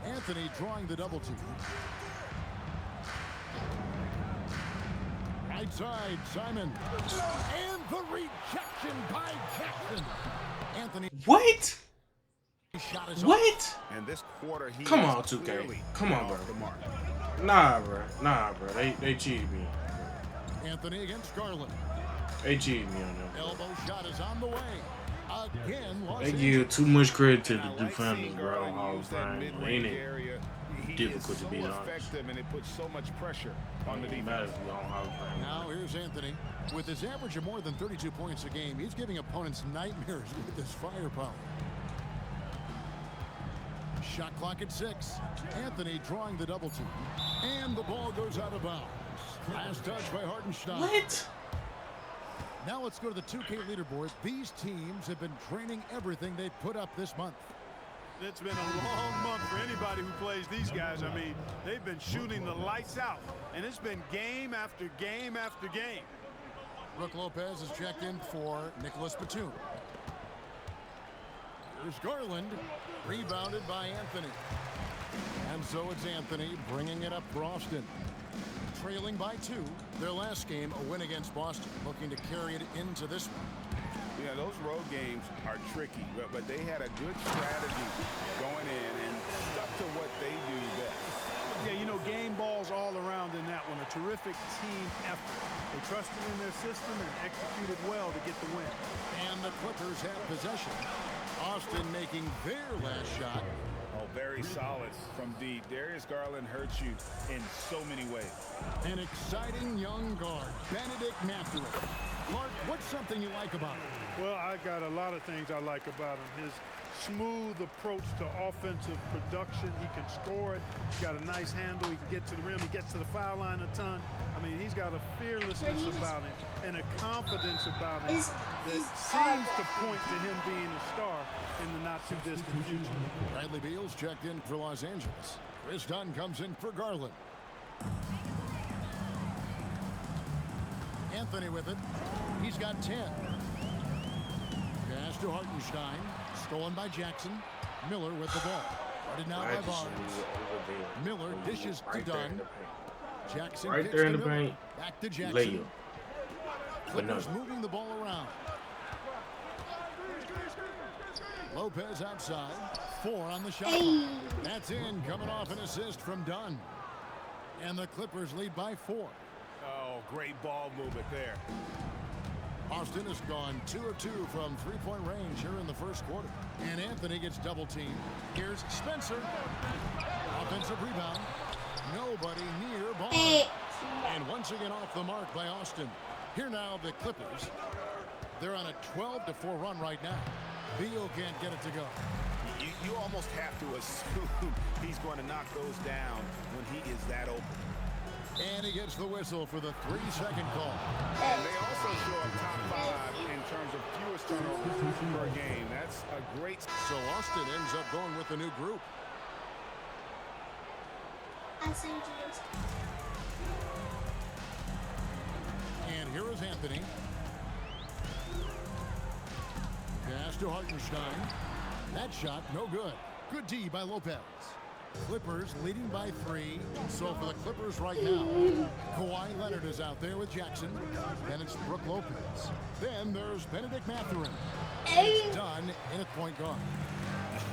Anthony drawing the double team. Right side, Simon. And the rejection by Jackson. Anthony. What? Shot is What? off. And this quarter, he Come is on, 2K. clearly Come on, bro. off the mark. Nah, bro. They cheated me. Anthony against Garland. They cheated me on them. Elbow shot is on the way. Again, Los They Angeles. give too much credit to the I defenders, seeing bro. Garland Hall use of that Fame. mid-range Ain't it area. He difficult is to be so honest? effective, and it puts so much pressure on the It matters defense. if you don't Hall of Fame. Now here's Anthony. With his average of more than 32 points a game, he's giving opponents nightmares with his firepower. Shot clock at 6. Anthony drawing the double team. And the ball goes out of bounds. Last touch by Hartenstein. What? Now let's go to the 2K leaderboard. These teams have been training everything they've put up this month. It's been a long month for anybody who plays these guys. I mean, they've been shooting the lights out, and it's been game after game after game. Brook Lopez is checked in for Nicholas Batum. Here's Garland, rebounded by Anthony. And so it's Anthony bringing it up for Austin. Trailing by 2. Their last game, a win against Boston, looking to carry it into this one. Yeah, those road games are tricky, but they had a good strategy going in and stuck to what they do best. Yeah, you know, game balls all around in that one. A terrific team effort. They trusted in their system and executed well to get the win. And the Clippers have possession. Austin making their last shot. Oh, very solid from D. Darius Garland hurts you in so many ways. An exciting young guard, Benedict Mathurin. Clark, what's something you like about him? Well, I got a lot of things I like about him. His smooth approach to offensive production. He can score it. He's got a nice handle. He can get to the rim. He gets to the foul line a ton. I mean, he's got a fearlessness about him and a confidence about him that seems to point to him being a star in the not-too-distant future. Bradley Beal's checked in for Los Angeles. Chris Dunn comes in for Garland. Anthony with it. He's got 10. Pass to Hartenstein. Stolen by Jackson. Miller with the ball. Guarded now by Barnes. Miller dishes to Dunn. Jackson Right kicks there in to the Miller. paint. Back to Jackson. Layup. Clippers moving the ball around. Lopez outside. 4 on the shot. Hey. That's in, coming off an assist from Dunn. And the Clippers lead by 4. Oh, great ball movement there. Austin has gone 2 of 2 from three-point range here in the first quarter. And Anthony gets double-teamed. Here's Spencer. Offensive rebound. Nobody near ball. Hey, And once again off the mark by Austin. Here now the Clippers. They're on a 12-4 run right now. Beal can't get it to go. You almost have to assume he's going to knock those down when he is that open. And he gets the whistle for the 3-second call. And they also show up top 5 in terms of fewest turnovers per game. That's a great... So Austin ends up going with the new group. And here is Anthony. Pass to Hartenstein. That shot, no good. Good D by Lopez. Clippers leading by 3. So for the Clippers right now, Kawhi Leonard is out there with Jackson. Then it's Brook Lopez. Then there's Benedict Mathurin. It's done in at point guard.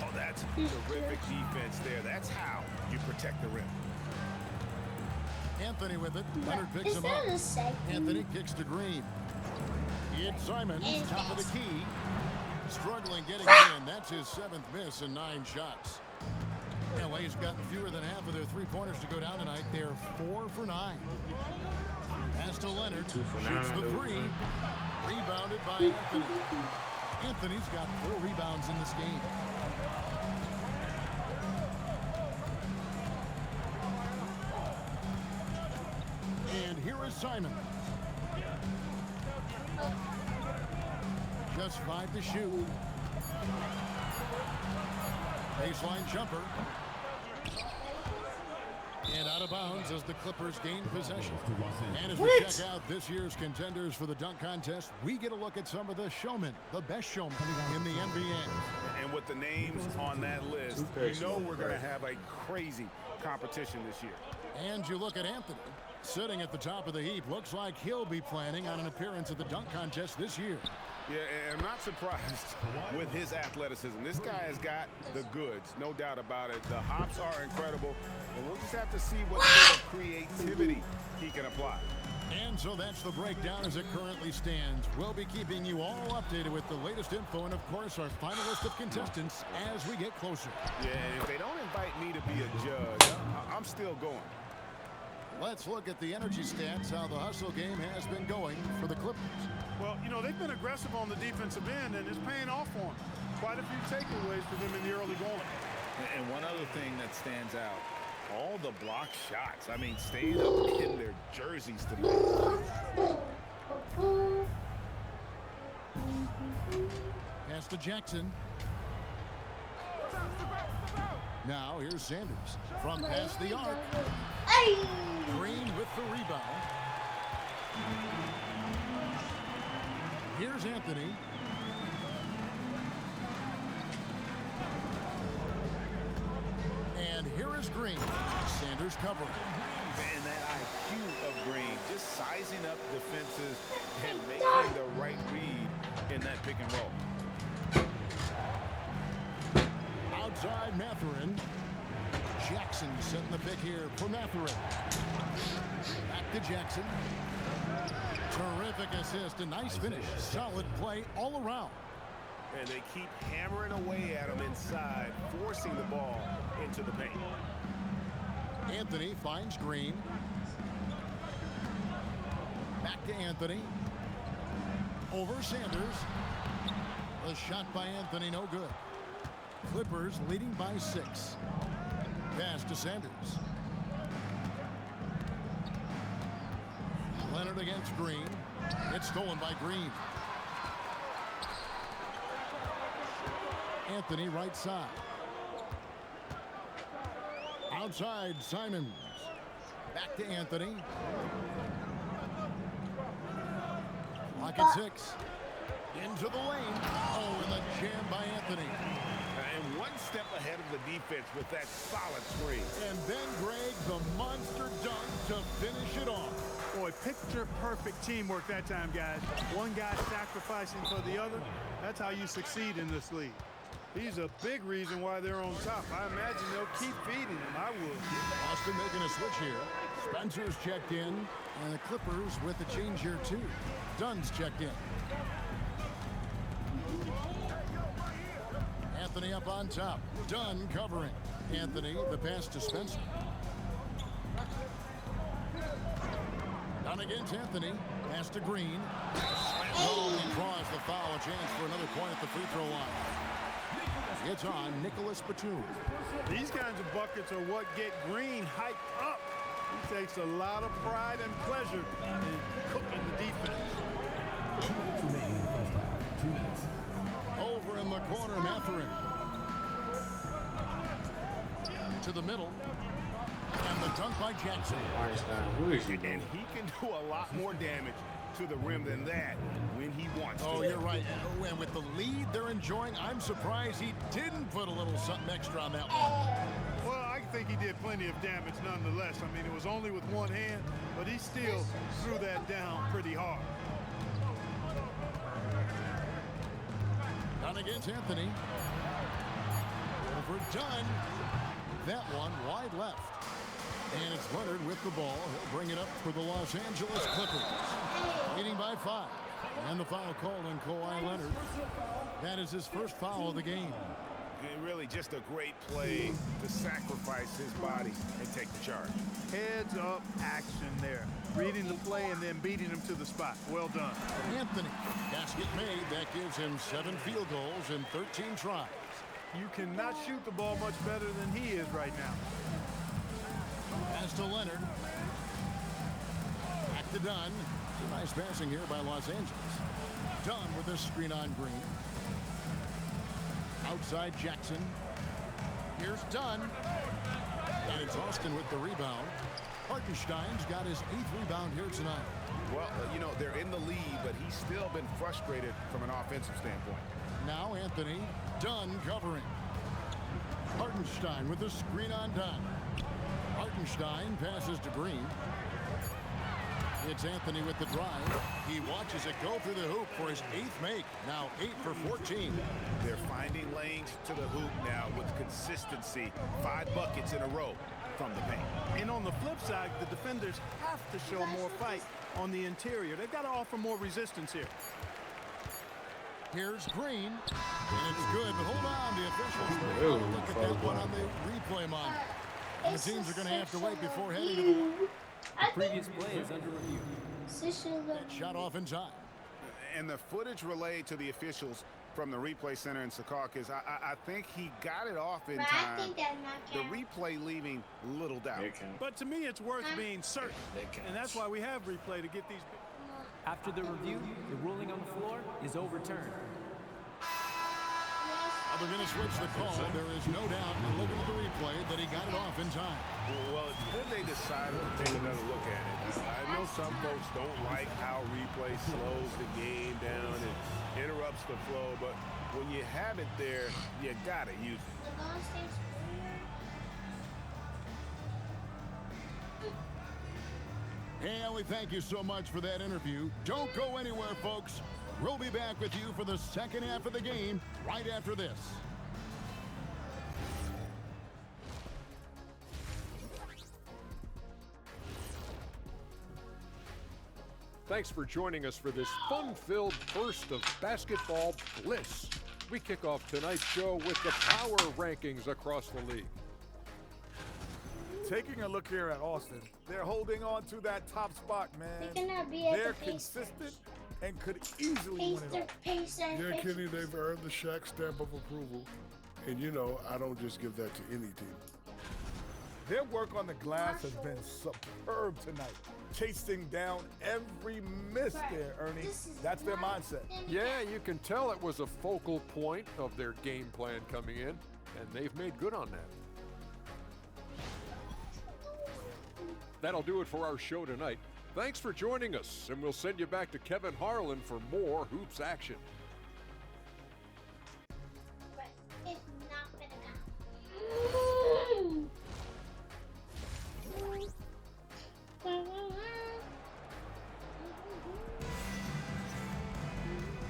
Oh, that's terrific defense there. That's how you protect the rim. Anthony with it. Leonard picks him up. Anthony kicks to Green. It's Simons, top of the key. Struggling getting in. That's his 7th miss in 9 shots. LA's gotten fewer than half of their 3-pointers to go down tonight. They're 4 for 9. Pass to Leonard. 2 for 9. Shoots the 3. Rebounded by Anthony. Anthony's got 4 rebounds in this game. And here is Simon. Just 5 to shoot. Baseline jumper. And out of bounds as the Clippers gain possession. And as we check out this year's contenders for the dunk contest, we get a look at some of the showmen, the best showmen in the NBA. And with the names on that list, you know we're going to have a crazy competition this year. And you look at Anthony, sitting at the top of the heap. Looks like he'll be planning on an appearance at the dunk contest this year. Yeah, and I'm not surprised with his athleticism. This guy has got the goods, no doubt about it. The hops are incredible, and we'll just have to see what sort of creativity he can apply. And so that's the breakdown as it currently stands. We'll be keeping you all updated with the latest info and, of course, our final list of contestants as we get closer. Yeah, and if they don't invite me to be a judge, I'm still going. Let's look at the energy stats, how the hustle game has been going for the Clippers. Well, you know, they've been aggressive on the defensive end, and it's paying off for them. Quite a few takeaways for them in the early going. And one other thing that stands out, all the block shots. I mean, staying up in their jerseys to make. Pass to Jackson. Now here's Sanders from past the arc. Green with the rebound. Here's Anthony. And here is Green. Sanders covering. Man, that IQ of Green, just sizing up defenses and making the right read in that pick and roll. Outside Mathurin. Jackson setting the pick here for Mathurin. Back to Jackson. Terrific assist, a nice finish. Solid play all around. And they keep hammering away at him inside, forcing the ball into the paint. Anthony finds Green. Back to Anthony. Over Sanders. The shot by Anthony, no good. Clippers leading by 6. Pass to Sanders. Leonard against Green. It's stolen by Green. Anthony right side. Outside Simons. Back to Anthony. Clock at 6. Into the lane. Oh, and the jam by Anthony. And one step ahead of the defense with that solid screen. And then Greg, the monster dunk to finish it off. Boy, picture-perfect teamwork that time, guys. One guy sacrificing for the other. That's how you succeed in this league. He's a big reason why they're on top. I imagine they'll keep feeding him. I would. Austin making a switch here. Spencer's checked in. And the Clippers with the change here, too. Dunn's checked in. Anthony up on top. Dunn covering. Anthony, the pass to Spencer. On against Anthony. Pass to Green. Oh, he draws the foul. A chance for another point at the free throw line. It's on Nicholas Batum. These kinds of buckets are what get Green hyped up. He takes a lot of pride and pleasure in cooking the defense. 2 minutes remaining in the first half. 2 minutes. Over in the corner, Mathurin. To the middle. And the dunk by Jackson. Who is you, And he can do a lot more damage to the rim than that when he wants to. Oh, you're right. Oh, and with the lead they're enjoying, I'm surprised he didn't put a little something extra on that one. Well, I think he did plenty of damage nonetheless. I mean, it was only with one hand, but he still threw that down pretty hard. Down against Anthony. Overdone. That one wide left. And it's Leonard with the ball. He'll bring it up for the Los Angeles Clippers. Leading by 5. And the foul called on Kawhi Leonard. That is his first foul of the game. And really just a great play to sacrifice his body and take the charge. Heads up action there. Reading the play and then beating him to the spot. Well done. Anthony. Basket made. That gives him 7 field goals in 13 tries. You cannot shoot the ball much better than he is right now. Pass to Leonard. Back to Dunn. Nice passing here by Los Angeles. Dunn with a screen on Green. Outside Jackson. Here's Dunn. And it's Austin with the rebound. Hartenstein's got his 8th rebound here tonight. Well, you know, they're in the lead, but he's still been frustrated from an offensive standpoint. Now Anthony. Dunn covering. Hartenstein with the screen on Dunn. Hartenstein passes to Green. It's Anthony with the drive. He watches it go through the hoop for his 8th make. Now 8 for 14. They're finding lanes to the hoop now with consistency. 5 buckets in a row from the paint. And on the flip side, the defenders have to show more fight on the interior. They've got to offer more resistance here. Here's Green, and it's good, but hold on, the officials look at that one on the replay monitor. And the teams are going to have to wait before heading to the previous play is under review. That shot off in time. And the footage relayed to the officials from the replay center in Secaucus, I think he got it off in time. The replay leaving little doubt. But to me, it's worth being certain, and that's why we have replay to get these. After the review, the ruling on the floor is overturned. They're going to switch the call. There is no doubt, looking at the replay, that he got it off in time. Well, it's good they decided to take another look at it. I know some folks don't like how replay slows the game down and interrupts the flow, but when you have it there, you got to use it. And we thank you so much for that interview. Don't go anywhere, folks. We'll be back with you for the second half of the game right after this. Thanks for joining us for this fun-filled burst of basketball bliss. We kick off tonight's show with the power rankings across the league. Taking a look here at Austin, they're holding on to that top spot, man. They're consistent and could easily win it all. Yeah, Kenny, they've earned the Shaq stamp of approval. And you know, I don't just give that to any team. Their work on the glass has been superb tonight. Chasing down every miss there, Ernie. That's their mindset. Yeah, you can tell it was a focal point of their game plan coming in, and they've made good on that. That'll do it for our show tonight. Thanks for joining us, and we'll send you back to Kevin Harlan for more hoops action.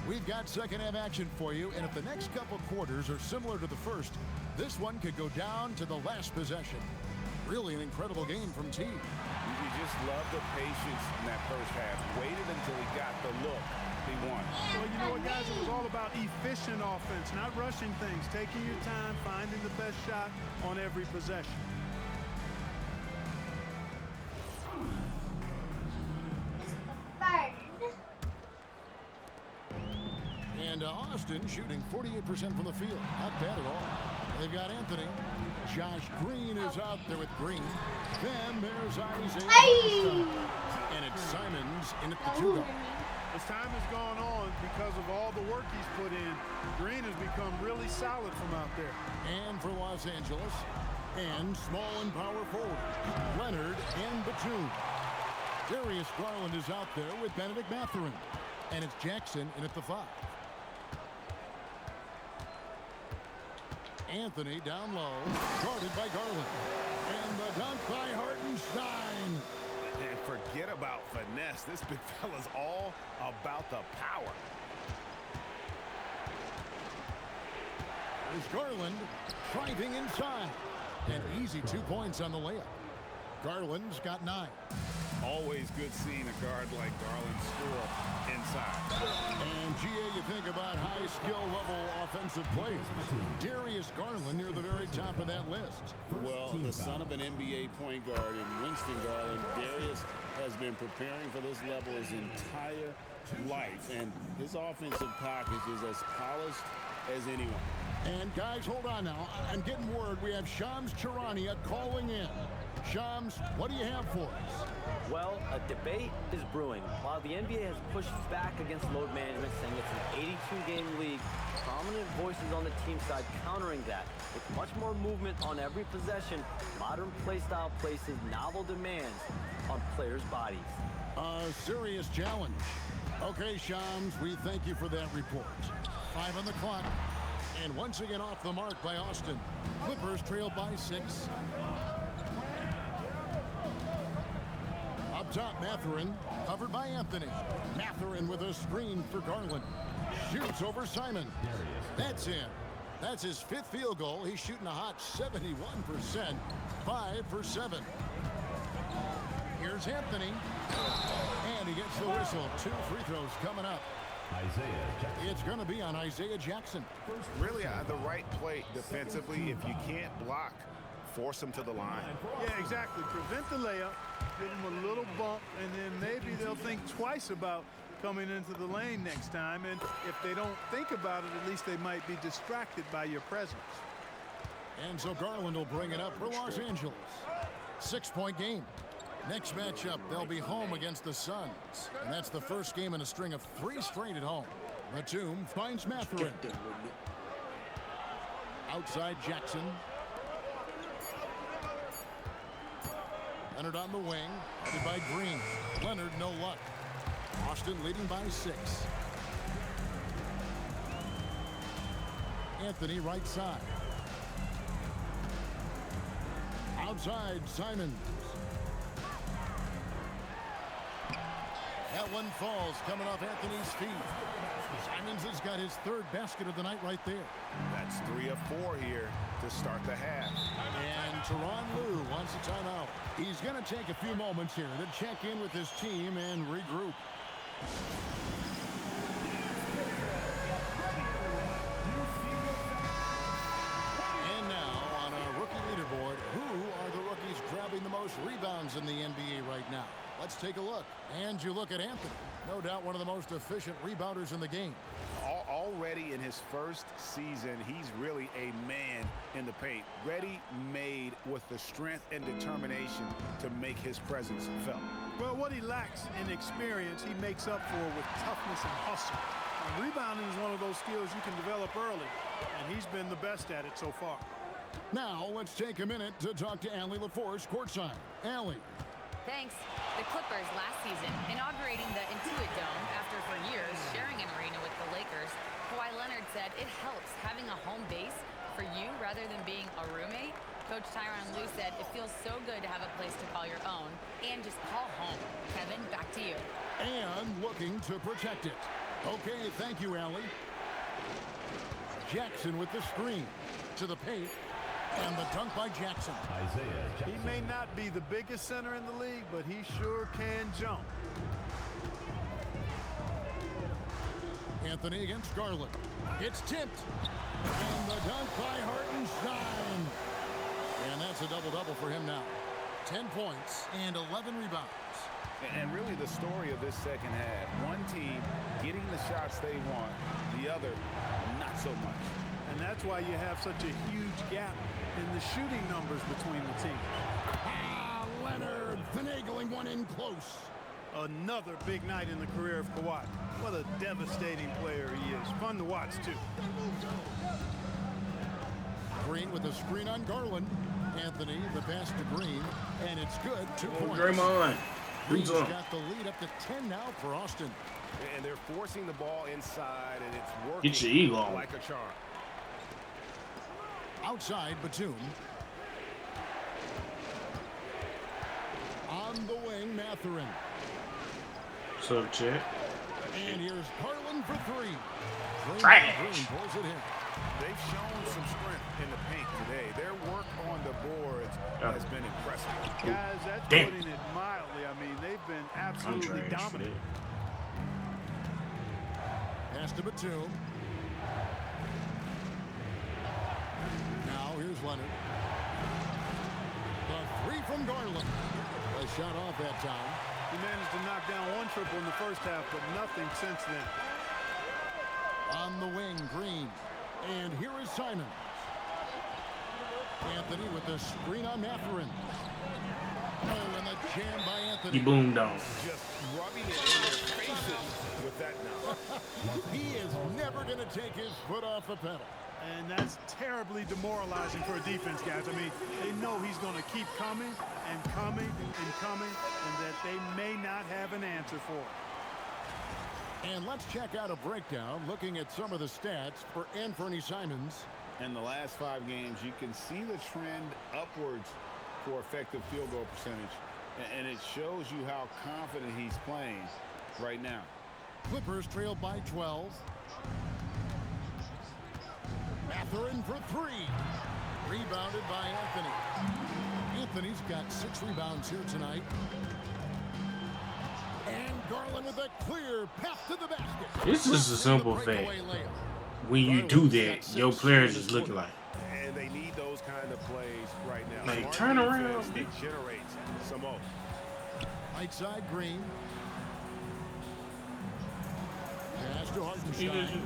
We've got second half action for you, and if the next couple quarters are similar to the first, this one could go down to the last possession. Really an incredible game from team. You just love the patience in that first half. Waited until he got the look he wanted. Well, you know what, guys? It was all about efficient offense, not rushing things, taking your time, finding the best shot on every possession. And Austin shooting 48% from the field. Not bad at all. They've got Anthony. Josh Green is out there with Green. Then there's Isaiah. And it's Simons in at the 2 guard. As time has gone on, because of all the work he's put in, Green has become really solid from out there. And for Los Angeles, and small and power forward, Leonard and Batum. Darius Garland is out there with Benedict Mathurin. And it's Jackson in at the 5. Anthony down low, guarded by Garland. And the dunk by Hartenstein. And forget about finesse. This big fella's all about the power. There's Garland driving inside. And easy 2 points on the layup. Garland's got 9. Always good seeing a guard like Garland score inside. And GA, you think about high skill level offensive plays. Darius Garland near the very top of that list. Well, the son of an NBA point guard in Winston Garland, Darius has been preparing for this level his entire life. And his offensive package is as polished as anyone. And guys, hold on now. I'm getting word we have Shams Charania calling in. Shams, what do you have for us? Well, a debate is brewing. While the NBA has pushed back against load management, saying it's an 82-game league, prominent voices on the team side countering that. With much more movement on every possession, modern play style places novel demands on players' bodies. A serious challenge. Okay, Shams, we thank you for that report. 5 on the clock. And once again off the mark by Austin. Clippers trail by 6. Up top, Mathurin, covered by Anthony. Mathurin with a screen for Garland. Shoots over Simon. That's in. That's his 5th field goal. He's shooting a hot 71%. 5 for 7. Here's Anthony. And he gets the whistle. 2 free throws coming up. It's going to be on Isaiah Jackson. Really the right play defensively. If you can't block, force him to the line. Yeah, exactly. Prevent the layup, give him a little bump, and then maybe they'll think twice about coming into the lane next time. And if they don't think about it, at least they might be distracted by your presence. And so Garland will bring it up for Los Angeles. 6-point game. Next matchup, they'll be home against the Suns. And that's the first game in a string of 3 straight at home. Batum finds Mathurin. Outside Jackson. Leonard on the wing, headed by Green. Leonard, no luck. Austin leading by 6. Anthony right side. Outside, Simons. That one falls coming off Anthony's feet. Simons has got his 3rd basket of the night right there. That's 3 of 4 here to start the half. And Tyronn Lue wants a timeout. He's going to take a few moments here to check in with his team and regroup. And now on our rookie leaderboard, who are the rookies grabbing the most rebounds in the NBA right now? Let's take a look. And you look at Anthony. No doubt one of the most efficient rebounders in the game. Already in his first season, he's really a man in the paint. Ready-made with the strength and determination to make his presence felt. Well, what he lacks in experience, he makes up for with toughness and hustle. And rebounding is one of those skills you can develop early, and he's been the best at it so far. Now, let's take a minute to talk to Allie LaForce courtside. Allie. Thanks. The Clippers last season inaugurating the Intuit Dome after for years sharing an arena with the Lakers. Kawhi Leonard said it helps having a home base for you rather than being a roommate. Coach Tyronn Lue said it feels so good to have a place to call your own and just call home. Kevin, back to you. And looking to protect it. Okay, thank you, Allie. Jackson with the screen to the paint. And the dunk by Jackson. He may not be the biggest center in the league, but he sure can jump. Anthony against Garland. It's tipped. And the dunk by Hartenstein. And that's a double-double for him now. 10 points and 11 rebounds. And really the story of this second half, one team getting the shots they want, the the other, not so much. And that's why you have such a huge gap in the shooting numbers between the teams. Leonard finagling one in close. Another big night in the career of Kawhi. What a devastating player he is. Fun to watch, too. Green with a screen on Garland. Anthony, the pass to Green, and it's good. 2 points. Draymond. Green's got the lead up to 10 now for Austin. And they're forcing the ball inside, and it's working Get your ego on. like a charm. Outside, Batum. On the wing, Mathurin. What's up, Chet? And here's Garland for three. Trash. Green pulls it in. They've shown some strength in the paint today. Their work on the boards has been impressive. Guys, that's Damn. putting it mildly. I mean, they've been absolutely dominant. Pass to Batum. Now here's Leonard. The three from Garland. A shot off that time. He managed to knock down one triple in the first half, but nothing since then. On the wing, Green. And here is Simons. Anthony with the screen on Mathurin. Oh, and the jam by Anthony. He boomed on. Just rubbing it in their faces with that now. He is never going to take his foot off the pedal. And that's terribly demoralizing for a defense, guys. I mean, they know he's going to keep coming and coming and coming, and that they may not have an answer for it. And let's check out a breakdown looking at some of the stats for Anthony Simons. In the last 5 games, you can see the trend upwards for effective field goal percentage. And it shows you how confident he's playing right now. Clippers trail by 12. Mathurin for three. Rebounded by Anthony. Anthony's got 6 rebounds here tonight. And Garland with a clear path to the basket. This is a simple fact. When you do that, your players is looking like. And they need those kind of plays right now. Like, Smart turn around. defense that generates some more. Right side, Green. Pass to Hartenstein.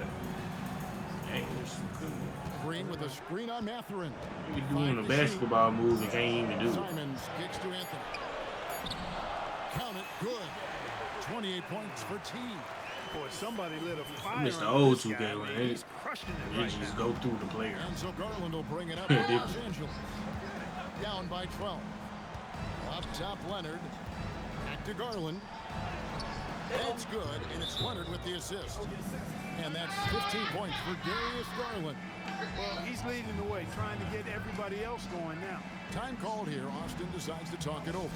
Green with a screen on Mathurin. You doing a basketball move and can't even do it. Simons kicks to Anthony. Count it, good. 28 points for team. Boy, somebody lit a fire. Missed the on old this 2K guy. when I mean, he's crushing it they right just now. go through the player. And so Garland will bring it up Yeah, for Los different. Angeles. Down by 12. Up top, Leonard. Back to Garland. It's good, and it's Leonard with the assist. And that's 15 points for Darius Garland. Well, he's leading the way, trying to get everybody else going now. Time called here. Austin decides to talk it over.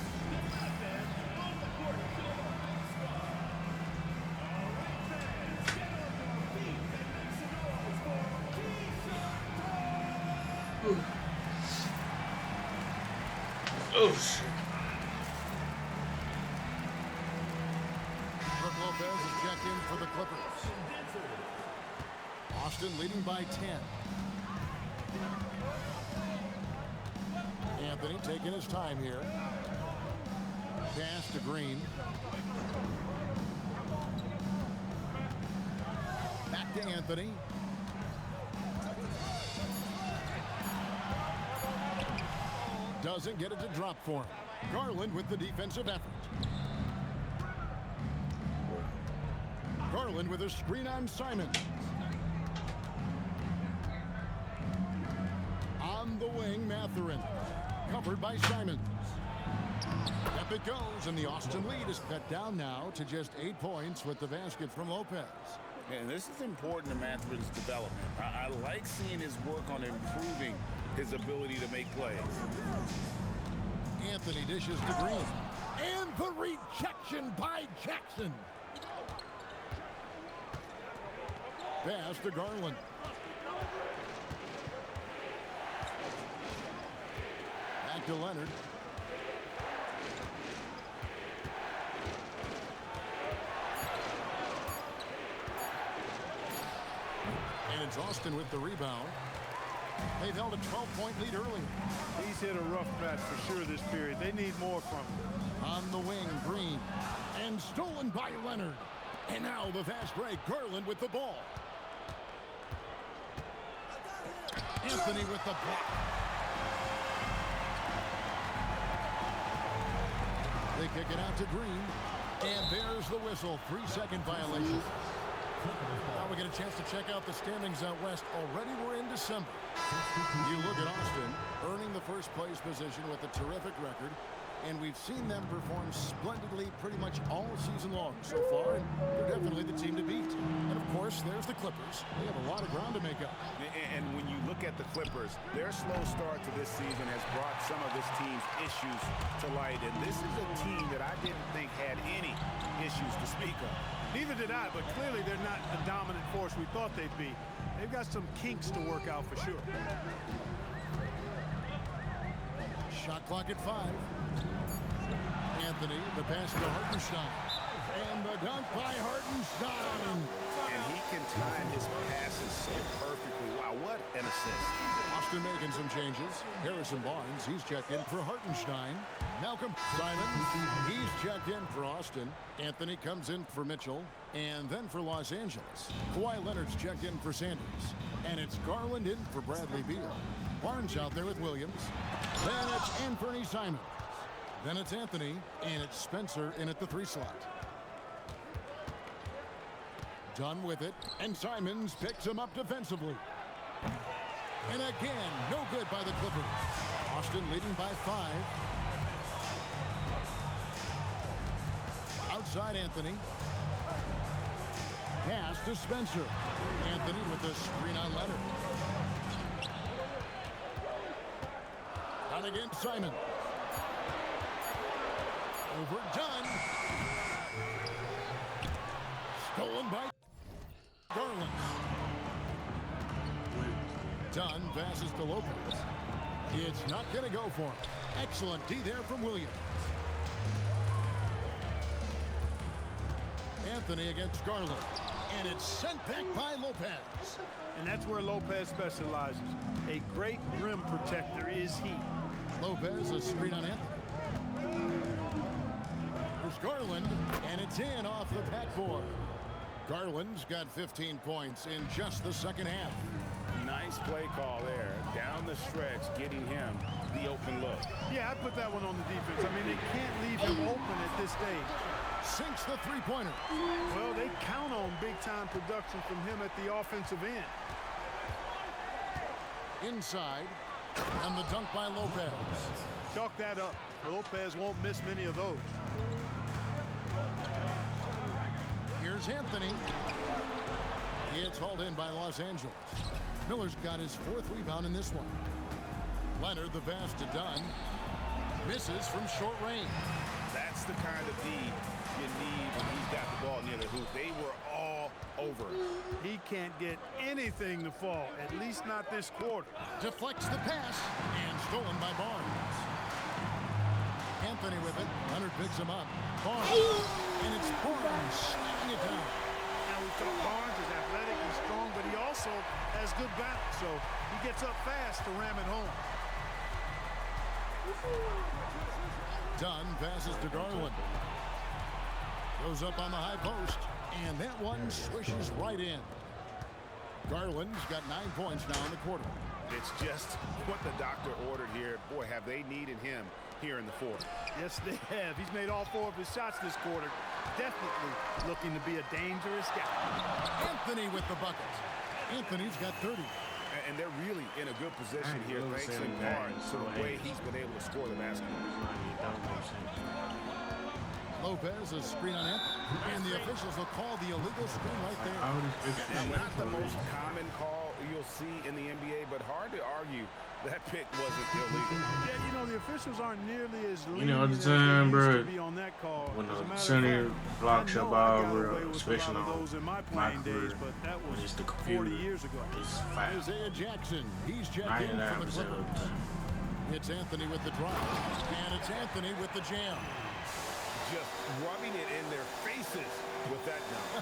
Oh, shit. Brook Lopez is checked in for the Clippers. Austin leading by 10. Anthony taking his time here. Pass to Green. Back to Anthony. Doesn't get it to drop for him. Garland with the defensive effort. Garland with a screen on Simons. On the wing, Mathurin. Covered by Simons. Up it goes, and the Austin lead is cut down now to just 8 points with the basket from Lopez. And this is important to Mathurin's development. I like seeing his work on improving his ability to make plays. Anthony dishes to Green. And the rejection by Jackson. Pass to Garland. Back to Leonard. And it's Austin with the rebound. They've held a 12-point lead early. He's hit a rough patch for sure this period. They need more from him. On the wing, Green. And stolen by Leonard. And now the fast break. Garland with the ball. Anthony with the block. They kick it out to Green. And there's the whistle. 3-second violation. Now we get a chance to check out the standings out west. Already we're in December. You look at Austin, earning the first place position with a terrific record. And we've seen them perform splendidly pretty much all season long so far. And they're definitely the team to beat. And, of course, there's the Clippers. They have a lot of ground to make up. And when you look at the Clippers, their slow start to this season has brought some of this team's issues to light. And this is a team that I didn't think had any issues to speak of. Neither did I, but clearly they're not the dominant force we thought they'd be. They've got some kinks to work out for sure. Shot clock at 5. Anthony, the pass to Hartenstein. And the dunk by Hartenstein. And he can time his passes so perfectly. Wow, what an assist. Austin making some changes. Harrison Barnes, he's checked in for Hartenstein. Malcolm Simons, he's checked in for Austin. Anthony comes in for Mitchell. And then for Los Angeles, Kawhi Leonard's checked in for Sanders. And it's Garland in for Bradley Beal. Barnes out there with Williams. Then it's Anthony Simons. Then it's Anthony, and it's Spencer in at the 3 slot. Done with it, and Simons picks him up defensively. And again, no good by the Clippers. Austin leading by 5. Outside Anthony. Pass to Spencer. Anthony with the screen on Leonard. Out again, Simon. Overdone. Stolen by Garland. Dunn passes to Lopez. It's not going to go for him. Excellent D there from Williams. Anthony against Garland. And it's sent back by Lopez. And that's where Lopez specializes. A great rim protector is he. Lopez, a screen on Anthony. There's Garland, and it's in off the backboard. Garland's got 15 points in just the second half. Nice play call there. Down the stretch, getting him the open look. Yeah, I put that one on the defense. I mean, they can't leave him open at this stage. Sinks the three-pointer. Well, they count on big-time production from him at the offensive end. Inside, and the dunk by Lopez. Chalk that up. Lopez won't miss many of those. Here's Anthony. It's hauled in by Los Angeles. Miller's got his 4th rebound in this one. Leonard, the pass to Dunn. Misses from short range. That's the kind of D you need when he's got the ball near the hoop. They were all over it. He can't get anything to fall, at least not this quarter. Deflects the pass, and stolen by Barnes. Anthony with it. Leonard picks him up. Barnes, and it's Barnes slamming it down. Now we thought Barnes is athletic and strong, but he also has good balance, so he gets up fast to ram it home. Dunn passes to Garland. Goes up on the high post, and that one swishes right in. Garland's got 9 points now in the quarter. It's just what the doctor ordered here. Boy, have they needed him here in the 4th. Yes, they have. He's made all 4 of his shots this quarter. Definitely looking to be a dangerous guy. Anthony with the bucket. Anthony's got 30. And they're really in a good position here, thanks in part to the way he's been able to score the basketball. Lopez, a screen on Anthony. And the officials will call the illegal screen right there. Not the most common call you'll see in the NBA, but hard to argue that pick wasn't illegal. Yeah, you know, the officials aren't nearly as lenient You know, all the as time, they bro, used to be on that call. when As a matter of Sonny fact, blocks I your know I ball, got bro, away with a especially lot of on those in my my playing career, days, but that when was it's the 40 computer, years ago. it's fast. Isaiah Jackson, he's checked in from the 99% of the Clippers. time. It's Anthony with the drive, and it's Anthony with the jam. Just rubbing it in their faces with that dunk.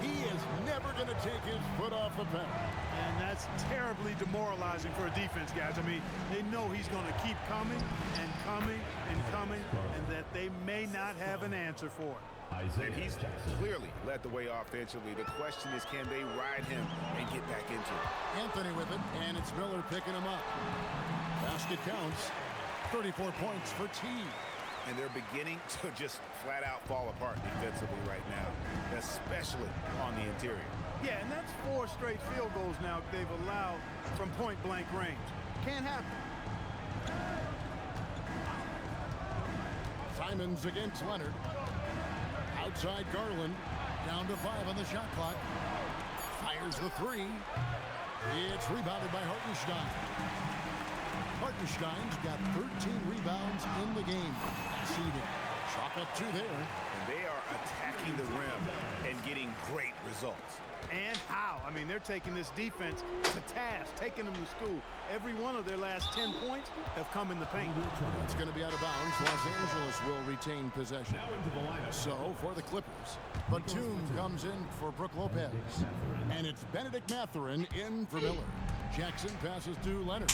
He is never going to take his foot off the pedal. And that's terribly demoralizing for a defense, guys. I mean, they know he's going to keep coming and coming and coming, and that they may not have an answer for it. And he's clearly led the way offensively. The question is, can they ride him and get get back into it. Anthony with it, and it's Miller picking him up. Basket counts. 34 points for T. And they're beginning to just flat out fall apart defensively right now, especially on the interior. Yeah, and that's 4 straight field goals now they've allowed from point-blank range. Can't happen. Simons against Leonard. Outside Garland. Down to 5 on the shot clock. Fires the 3. It's rebounded by Hartenstein. Hartenstein's got 13 rebounds in the game. This evening. Chalk up 2 there. And they are attacking the rim and getting great results. And how? I mean, they're taking this defense to task, taking them to school. Every one of their last 10 points have come in the paint. It's going to be out of bounds. Los Angeles will retain possession. So, for the Clippers, Batum comes in for Brook Lopez. And it's Benedict Mathurin in for Miller. Jackson passes to Leonard.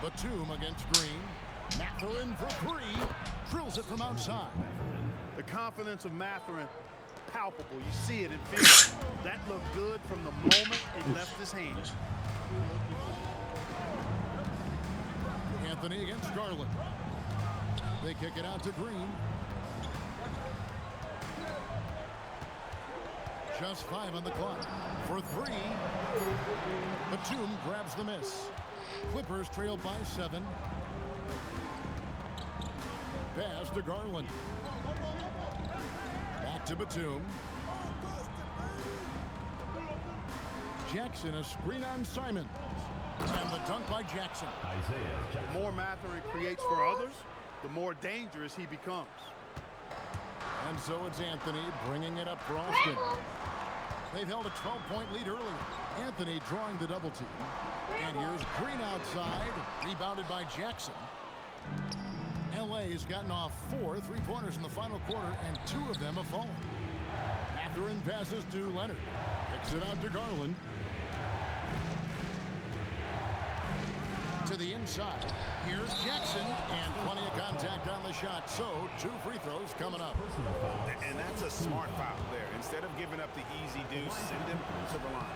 Batum against Green. Mathurin for 3. Drills it from outside. The confidence of Mathurin, palpable. You see it in film. That looked good from the moment it left his hands. Anthony against Garland. They kick it out to Green. Just 5 on the clock. For 3. Batum grabs the miss. Clippers trail by 7. Pass to Garland. Back to Batum. Jackson, a screen on Simon. And the dunk by Jackson. The more Mathurin creates for others, the more dangerous he becomes. And so it's Anthony bringing it up for Austin. They've held a 12-point lead earlier. Anthony drawing the double team. And here's Green outside, rebounded by Jackson. LA's gotten off 4 3-pointers in the final quarter, and 2 of them have fallen. Mathurin passes to Leonard. Kicks it out to Garland. To the inside. Here's Jackson, and plenty of contact on the shot. So 2 free throws coming up. And that's a smart foul there. Instead of giving up the easy deuce, send him to the line.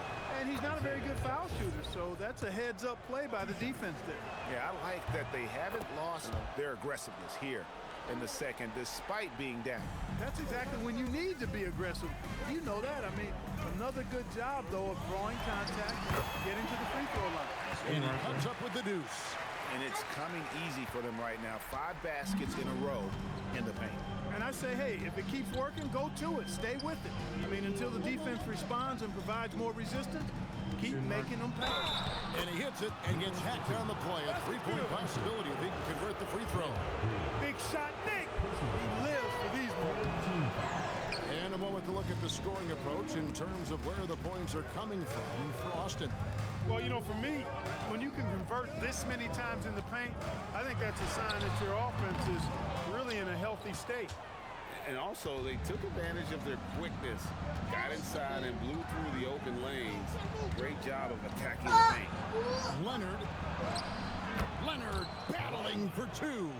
And he's not a very good foul shooter, so that's a heads-up play by the defense there. Yeah, I like that they haven't lost their aggressiveness here in the second, despite being down. That's exactly when you need to be aggressive. You know that. I mean, another good job, though, of drawing contact, getting to the free throw line. And he comes up with the deuce. And it's coming easy for them right now. 5 baskets in a row in the paint. And I say, hey, if it keeps working, go to it. Stay with it. I mean, until the defense responds and provides more resistance, keep making them pay. And he hits it and gets hacked on the play. A 3-point possibility if he can convert the free throw. Big shot, Nick. He lives for these moments. And a moment to look at the scoring approach in terms of where the points are coming from for Austin. Well, you know, for me, when you can convert this many times in the paint, I think that's a sign that your offense is really in a healthy state. And also, they took advantage of their quickness, got inside and blew through the open lanes. Great job of attacking the paint. Leonard battling for 2.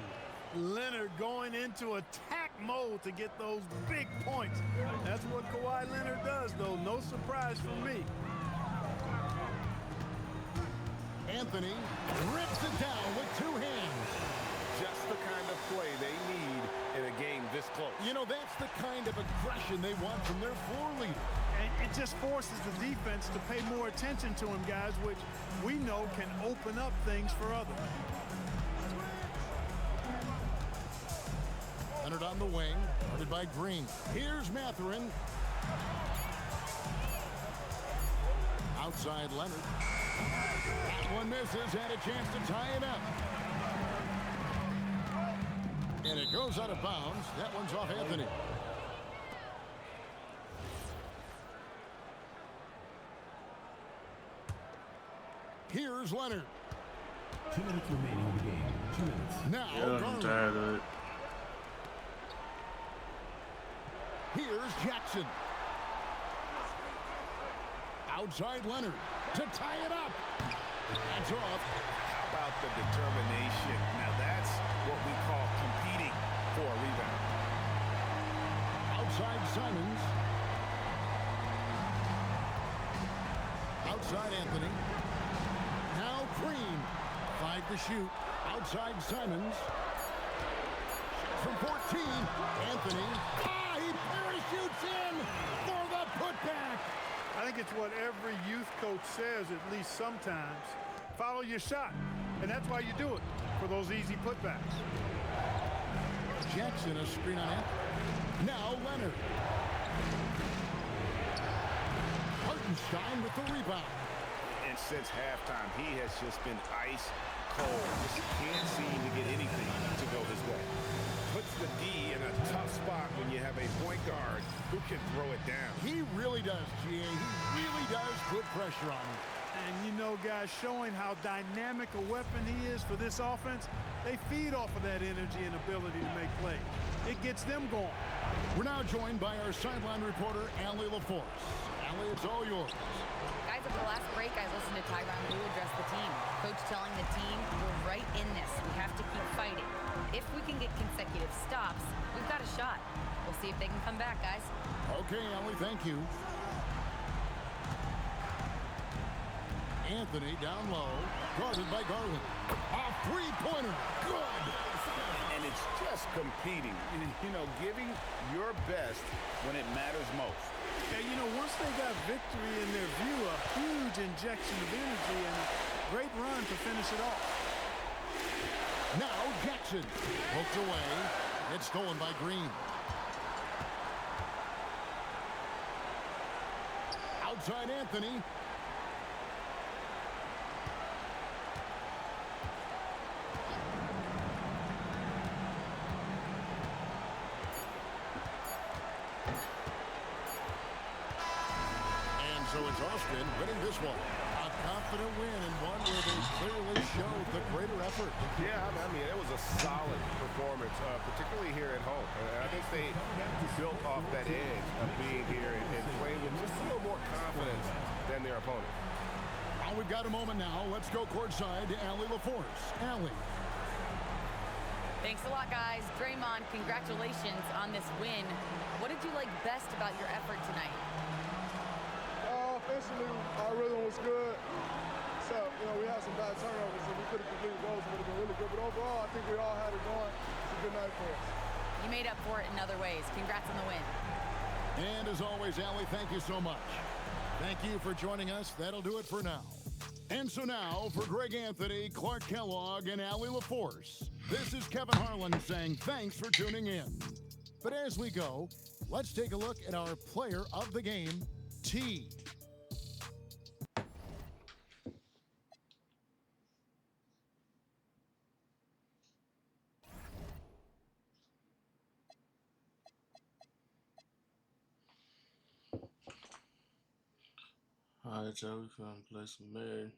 Leonard going into attack mode to get those big points. That's what Kawhi Leonard does, though. No surprise for me. Anthony rips it down with 2 hands. Just the kind of play they need in a game this close. You know, that's the kind of aggression they want from their floor leader. And it just forces the defense to pay more attention to him, guys, which we know can open up things for others. Leonard on the wing, guarded by Green. Here's Mathurin. Outside Leonard. That one misses, had a chance to tie it up. And it goes out of bounds. That one's off Anthony. Here's Leonard. 2 minutes remaining in the game. 2 minutes. Now, I'm tired of it. Here's Jackson. Outside Leonard to tie it up. That's off. How about the determination? Now that's what we call competing for a rebound. Outside Simons. Outside Anthony. Now Green. 5 to shoot. Outside Simons. From 14. Anthony. He parachutes in for the putback. I think it's what every youth coach says at least sometimes. Follow your shot. And that's why you do it, for those easy putbacks. Jackson, a screen on it. Now Leonard. Hartenstein with the rebound. And since halftime, he has just been ice cold. Just can't seem to get anything to go his way. Puts the D in a tough spot when you have a point guard who can throw it down. He really does, GA. He really does put pressure on him. And you know, guys, showing how dynamic a weapon he is for this offense, they feed off of that energy and ability to make plays. It gets them going. We're now joined by our sideline reporter, Allie LaForce. Allie, it's all yours. Guys, at the last break, I listened to Tyronn Lue address the team. Coach telling the team, we're right in this. We have to keep fighting. If we can get consecutive stops, we've got a shot. We'll see if they can come back, guys. Okay, Allie, thank you. Anthony down low, guarded by Garland. A three-pointer, good. And it's just competing, you know, giving your best when it matters most. And, you know, once they got victory in their view, a huge injection of energy and a great run to finish it off. Now Jackson, poked away. It's stolen by Green. Outside Anthony. So it's Austin winning this one. A confident win and one where they clearly showed the greater effort. Yeah, I mean, it was a solid performance, particularly here at home. I think they built off that edge of being here and playing with just a little more confidence than their opponent. Well, we've got a moment now. Let's go courtside to Allie LaForce. Allie. Thanks a lot, guys. Draymond, congratulations on this win. What did you like best about your effort tonight? Offensively, our rhythm was good. So, you know, we had some bad turnovers, and we could have completed those. It would have been really good. But overall, I think we all had it going. It's a good night for us. You made up for it in other ways. Congrats on the win. And as always, Allie, thank you so much. Thank you for joining us. That'll do it for now. And so now, for Greg Anthony, Clark Kellogg, and Allie LaForce, this is Kevin Harlan saying thanks for tuning in. But as we go, let's take a look at our player of the game, T. Alright, y'all, we finna play some Madden.